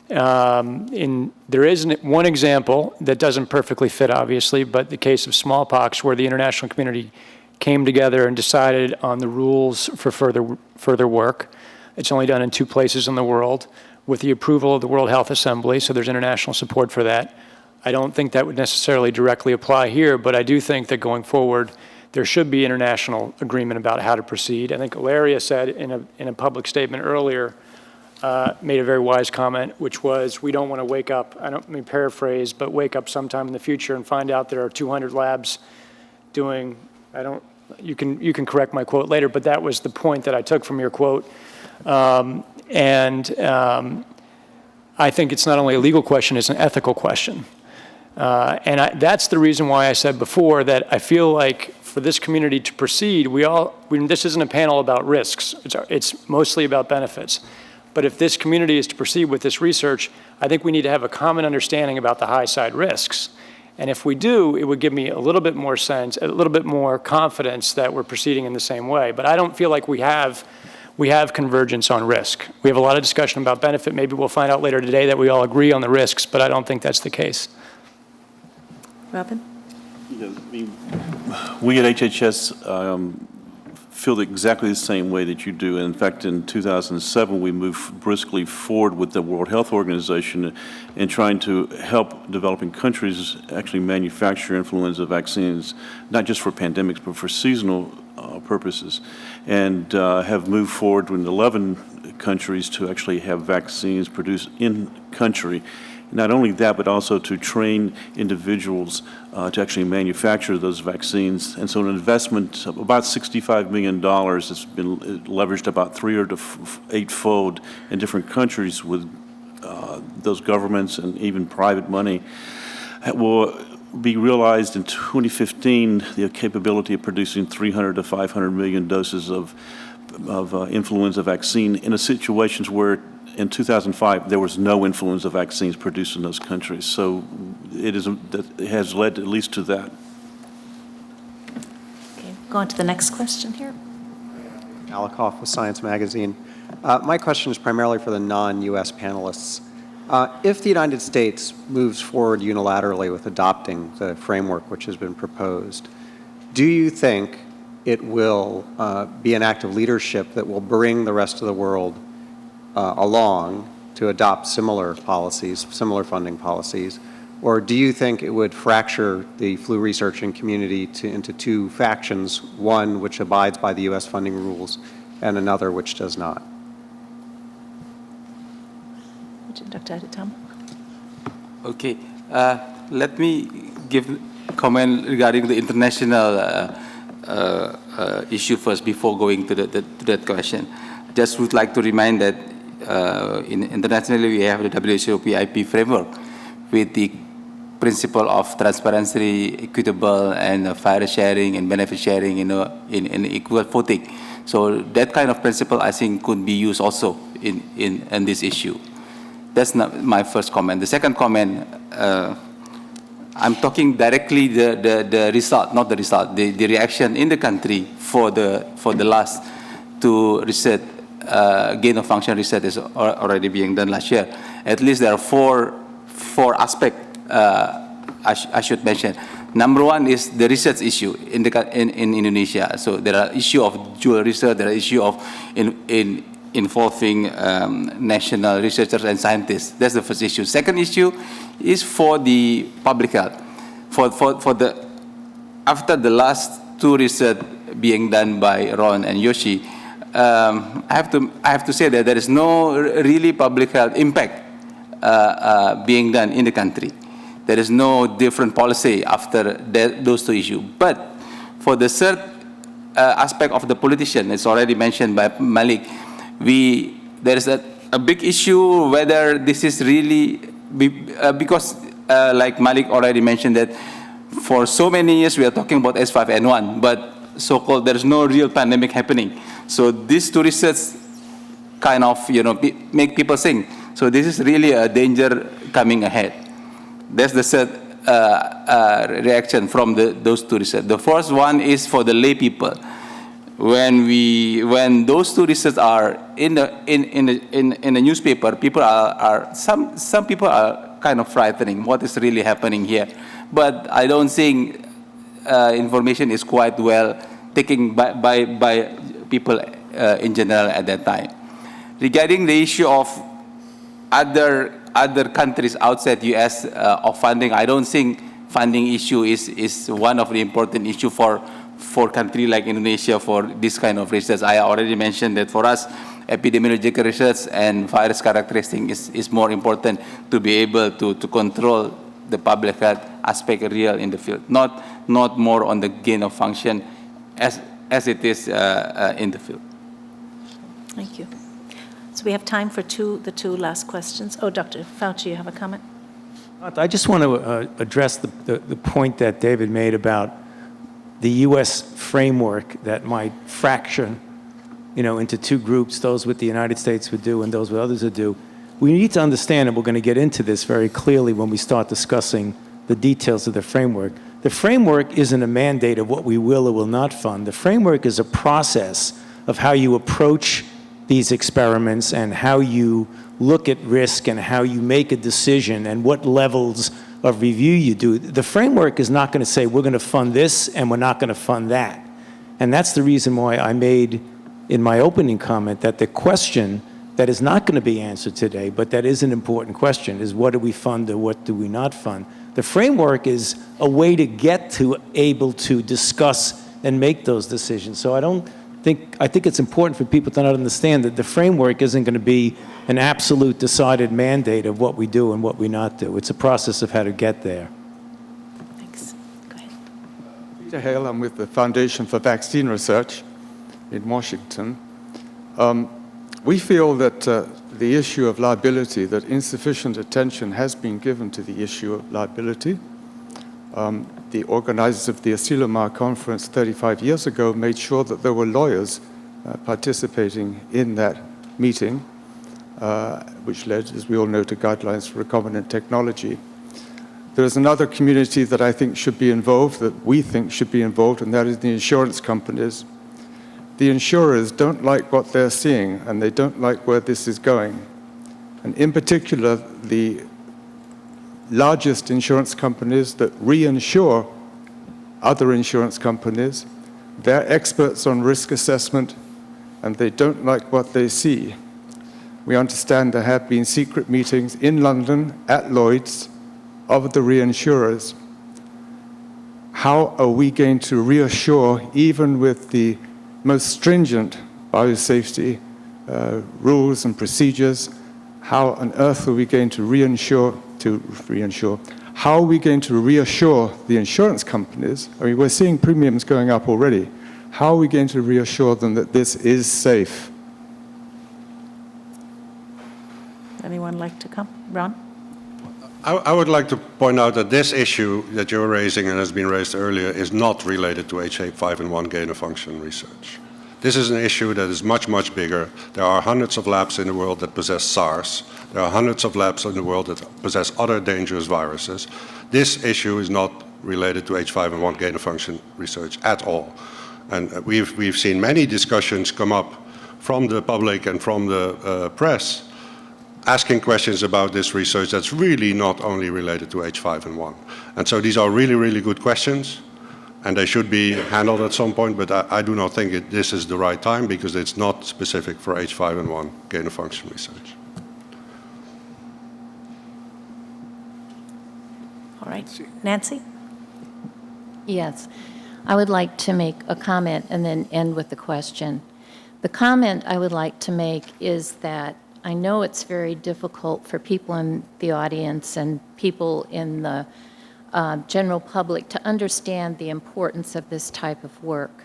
there is one example that doesn't perfectly fit, obviously, but the case of smallpox, where the international community came together and decided on the rules for further work. It's only done in 2 places in the world with the approval of the World Health Assembly, so there's international support for that. I don't think that would necessarily directly apply here, but I do think that going forward, there should be international agreement about how to proceed. I think Ilaria said in a public statement earlier, made a very wise comment, which was, we don't want to wake up, I don't mean paraphrase, but wake up sometime in the future and find out there are 200 labs doing, you can correct my quote later, but that was the point that I took from your quote. I think it's not only a legal question, it's an ethical question. That's the reason why I said before that I feel like for this community to proceed, this isn't a panel about risks, it's mostly about benefits. But if this community is to proceed with this research, I think we need to have a common understanding about the high side risks. And if we do, it would give me a little bit more sense, a little bit more confidence that we're proceeding in the same way. But I don't feel like we have convergence on risk. We have a lot of discussion about benefit. Maybe we'll find out later today that we all agree on the risks, but I don't think that's the case. Robin? We at HHS feel exactly the same way that you do. In fact, in 2007, we moved briskly forward with the World Health Organization in trying to help developing countries actually manufacture influenza vaccines, not just for pandemics, but for seasonal purposes, and have moved forward with 11 countries to actually have vaccines produced in country. Not only that, but also to train individuals to actually manufacture those vaccines. And so an investment of about $65 million has been leveraged about 3 or 8-fold in different countries with those governments and even private money will be realized in 2015, the capability of producing 300 to 500 million doses of influenza vaccine in a situations where in 2005 there was no influenza vaccines produced in those countries. So it has led at least to that. Okay, go on to the next question here. Alikoff with Science Magazine. My question is primarily for the non-U.S. panelists. If the United States moves forward unilaterally with adopting the framework which has been proposed, do you think it will be an act of leadership that will bring the rest of the world along to adopt similar policies, similar funding policies, or do you think it would fracture the flu researching community into two factions, one which abides by the U.S. funding rules and another which does not? Dr. Aditama. Okay, let me give comment regarding the international issue first before going to that question. Just would like to remind that internationally we have the WHO PIP framework with the principle of transparency, equitable, and fair sharing and benefit sharing in equal footing. So that kind of principle I think could be used also in this issue. That's not my first comment. The second comment, I'm talking directly the result, not the result, the reaction in the country for the last two research, gain of function research is already being done last year. At least there are four aspects I should mention. Number one is the research issue in Indonesia. So there are issue of dual research, there are issue of involving national researchers and scientists. That's the first issue. Second issue is for the public health. After the last two research being done by Ron and Yoshi, I have to say that there is no really public health impact being done in the country. There is no different policy after those two issues. But for the third aspect of the politician, it's already mentioned by Malik, there is a big issue whether this is really, because like Malik already mentioned that for so many years we are talking about H5N1, but so-called there's no real pandemic happening. So these two research kind of, make people think. So this is really a danger coming ahead. That's the third reaction from those two research. The first one is for the lay people. When those two research are in the newspaper, some people are kind of frightening what is really happening here. But I don't think information is quite well taken by people in general at that time. Regarding the issue of other countries outside U.S. of funding, I don't think funding issue is one of the important issue for country like Indonesia for this kind of research. I already mentioned that for us, epidemiological research and virus characteristic is more important to be able to control the public health aspect real in the field, not more on the gain of function as it is in the field. Thank you. So we have time for the two last questions. Oh, Dr. Fauci, you have a comment? I just want to address the point that David made about the U.S. framework that might fracture, into two groups, those what the United States would do and those what others would do. We need to understand, and we're going to get into this very clearly when we start discussing the details of the framework. The framework isn't a mandate of what we will or will not fund. The framework is a process of how you approach these experiments and how you look at risk and how you make a decision and what levels of review you do. The framework is not going to say we're going to fund this and we're not going to fund that. And that's the reason why I made in my opening comment that the question that is not going to be answered today, but that is an important question, is what do we fund or what do we not fund? The framework is a way to get to able to discuss and make those decisions. So I think it's important for people to understand that the framework isn't going to be an absolute decided mandate of what we do and what we not do. It's a process of how to get there. Thanks. Go ahead. Peter Hale, I'm with the Foundation for Vaccine Research in Washington. We feel that the issue of liability, that insufficient attention has been given to the issue of liability. The organizers of the Asilomar conference 35 years ago made sure that there were lawyers participating in that meeting, which led, as we all know, to guidelines for recombinant technology. There is another community that I think should be involved, that we think should be involved, and that is the insurance companies. The insurers don't like what they're seeing, and they don't like where this is going. And in particular, the largest insurance companies that reinsure other insurance companies, they're experts on risk assessment, and they don't like what they see. We understand there have been secret meetings in London at Lloyd's of the reinsurers. How are we going to reassure, even with the most stringent biosafety rules and procedures, how on earth are we going to how are we going to reassure the insurance companies? I mean, we're seeing premiums going up already. How are we going to reassure them that this is safe? Anyone like to come? Ron? I would like to point out that this issue that you're raising and has been raised earlier is not related to H5N1 gain-of-function research. This is an issue that is much, much bigger. There are hundreds of labs in the world that possess SARS. There are hundreds of labs in the world that possess other dangerous viruses. This issue is not related to H5N1 gain-of-function research at all. And we've seen many discussions come up from the public and from the press asking questions about this research that's really not only related to H5N1. And so these are really, really good questions, and they should be handled at some point, but I do not think this is the right time because it's not specific for H5N1 gain-of-function research. All right. Nancy? Yes. I would like to make a comment and then end with the question. The comment I would like to make is that I know it's very difficult for people in the audience and people in the general public to understand the importance of this type of work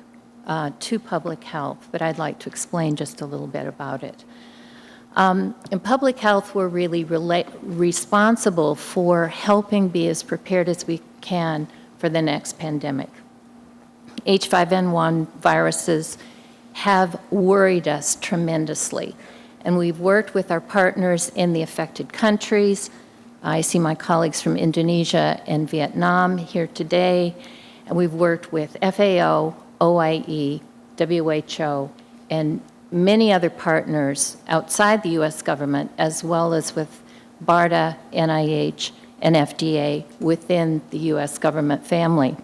to public health, but I'd like to explain just a little bit about it. In public health, we're really responsible for helping be as prepared as we can for the next pandemic. H5N1 viruses have worried us tremendously. And we've worked with our partners in the affected countries. I see my colleagues from Indonesia and Vietnam here today. And we've worked with FAO, OIE, WHO, and many other partners outside the US government, as well as with BARDA, NIH, and FDA within the US government family,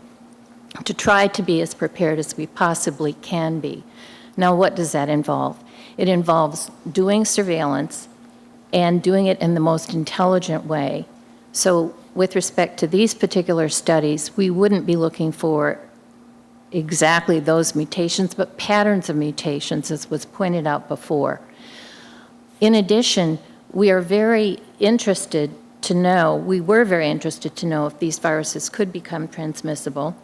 to try to be as prepared as we possibly can be. Now, what does that involve? It involves doing surveillance and doing it in the most intelligent way. So with respect to these particular studies, we wouldn't be looking for exactly those mutations, but patterns of mutations, as was pointed out before. In addition, we were very interested to know if these viruses could become transmissible,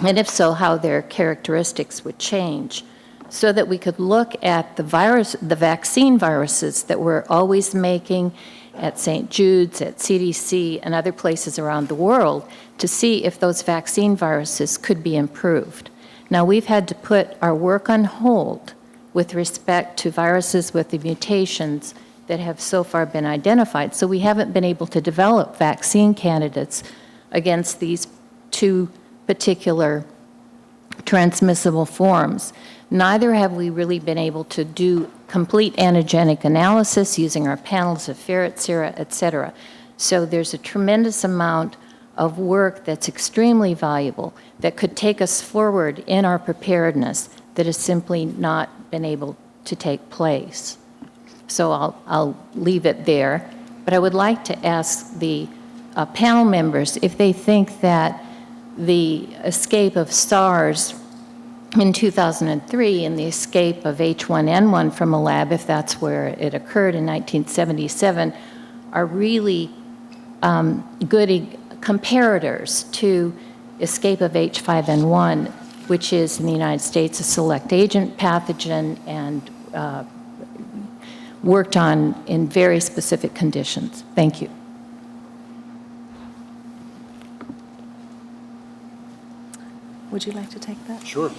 and if so, how their characteristics would change, so that we could look at the vaccine viruses that we're always making at St. Jude's, at CDC, and other places around the world to see if those vaccine viruses could be improved. Now, we've had to put our work on hold with respect to viruses with the mutations that have so far been identified. So we haven't been able to develop vaccine candidates against these two particular transmissible forms. Neither have we really been able to do complete antigenic analysis using our panels of ferret sera, et cetera. So there's a tremendous amount of work that's extremely valuable that could take us forward in our preparedness that has simply not been able to take place. So I'll leave it there. But I would like to ask the panel members if they think that the escape of SARS in 2003 and the escape of H1N1 from a lab, if that's where it occurred in 1977, are really good comparators to escape of H5N1, which is in the United States a select agent pathogen and worked on in very specific conditions. Thank you. Would you like to take that? Sure.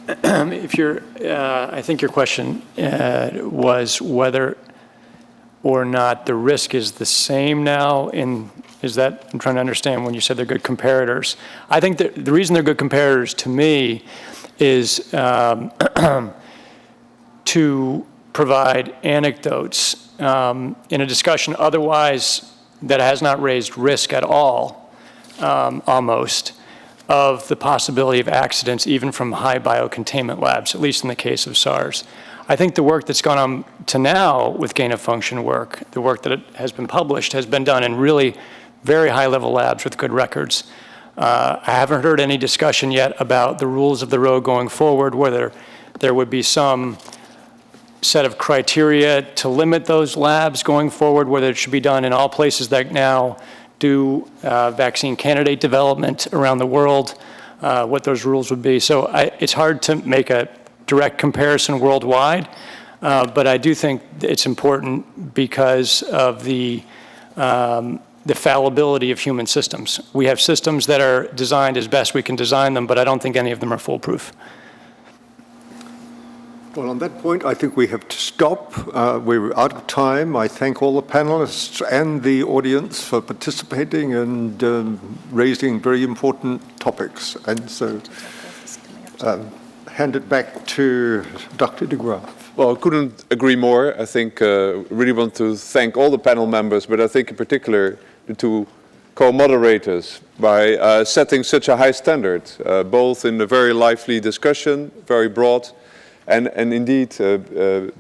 If you're, I think your question was whether or not the risk is the same now is that, I'm trying to understand when you said they're good comparators. I think that the reason they're good comparators to me is to provide anecdotes in a discussion otherwise that has not raised risk at all, almost, of the possibility of accidents even from high biocontainment labs, at least in the case of SARS. I think the work that's gone on to now with gain-of-function work, the work that has been published, has been done in really very high-level labs with good records. I haven't heard any discussion yet about the rules of the road going forward, whether there would be some set of criteria to limit those labs going forward, whether it should be done in all places that now do vaccine candidate development around the world, what those rules would be. So it's hard to make a direct comparison worldwide, but I do think it's important because of the fallibility of human systems. We have systems that are designed as best we can design them, but I don't think any of them are foolproof. Well, on that point, I think we have to stop. We're out of time. I thank all the panelists and the audience for participating and raising very important topics. And so, hand it back to Dr. de Graaf. Well, I couldn't agree more. I think really want to thank all the panel members, but I think in particular the two co-moderators by setting such a high standard, both in a very lively discussion, very broad, and indeed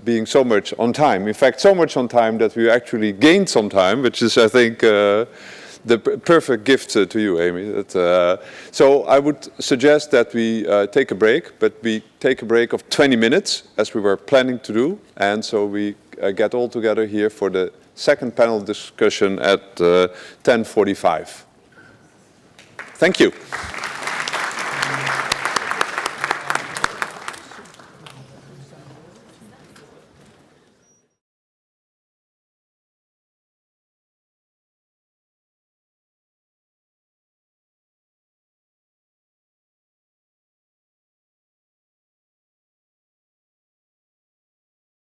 being so much on time. In fact, so much on time that we actually gained some time, which is, I think, the perfect gift to you, Amy. So I would suggest that we take a break, but we take a break of 20 minutes, as we were planning to do. And so we get all together here for the second panel discussion at 10:45. Thank you.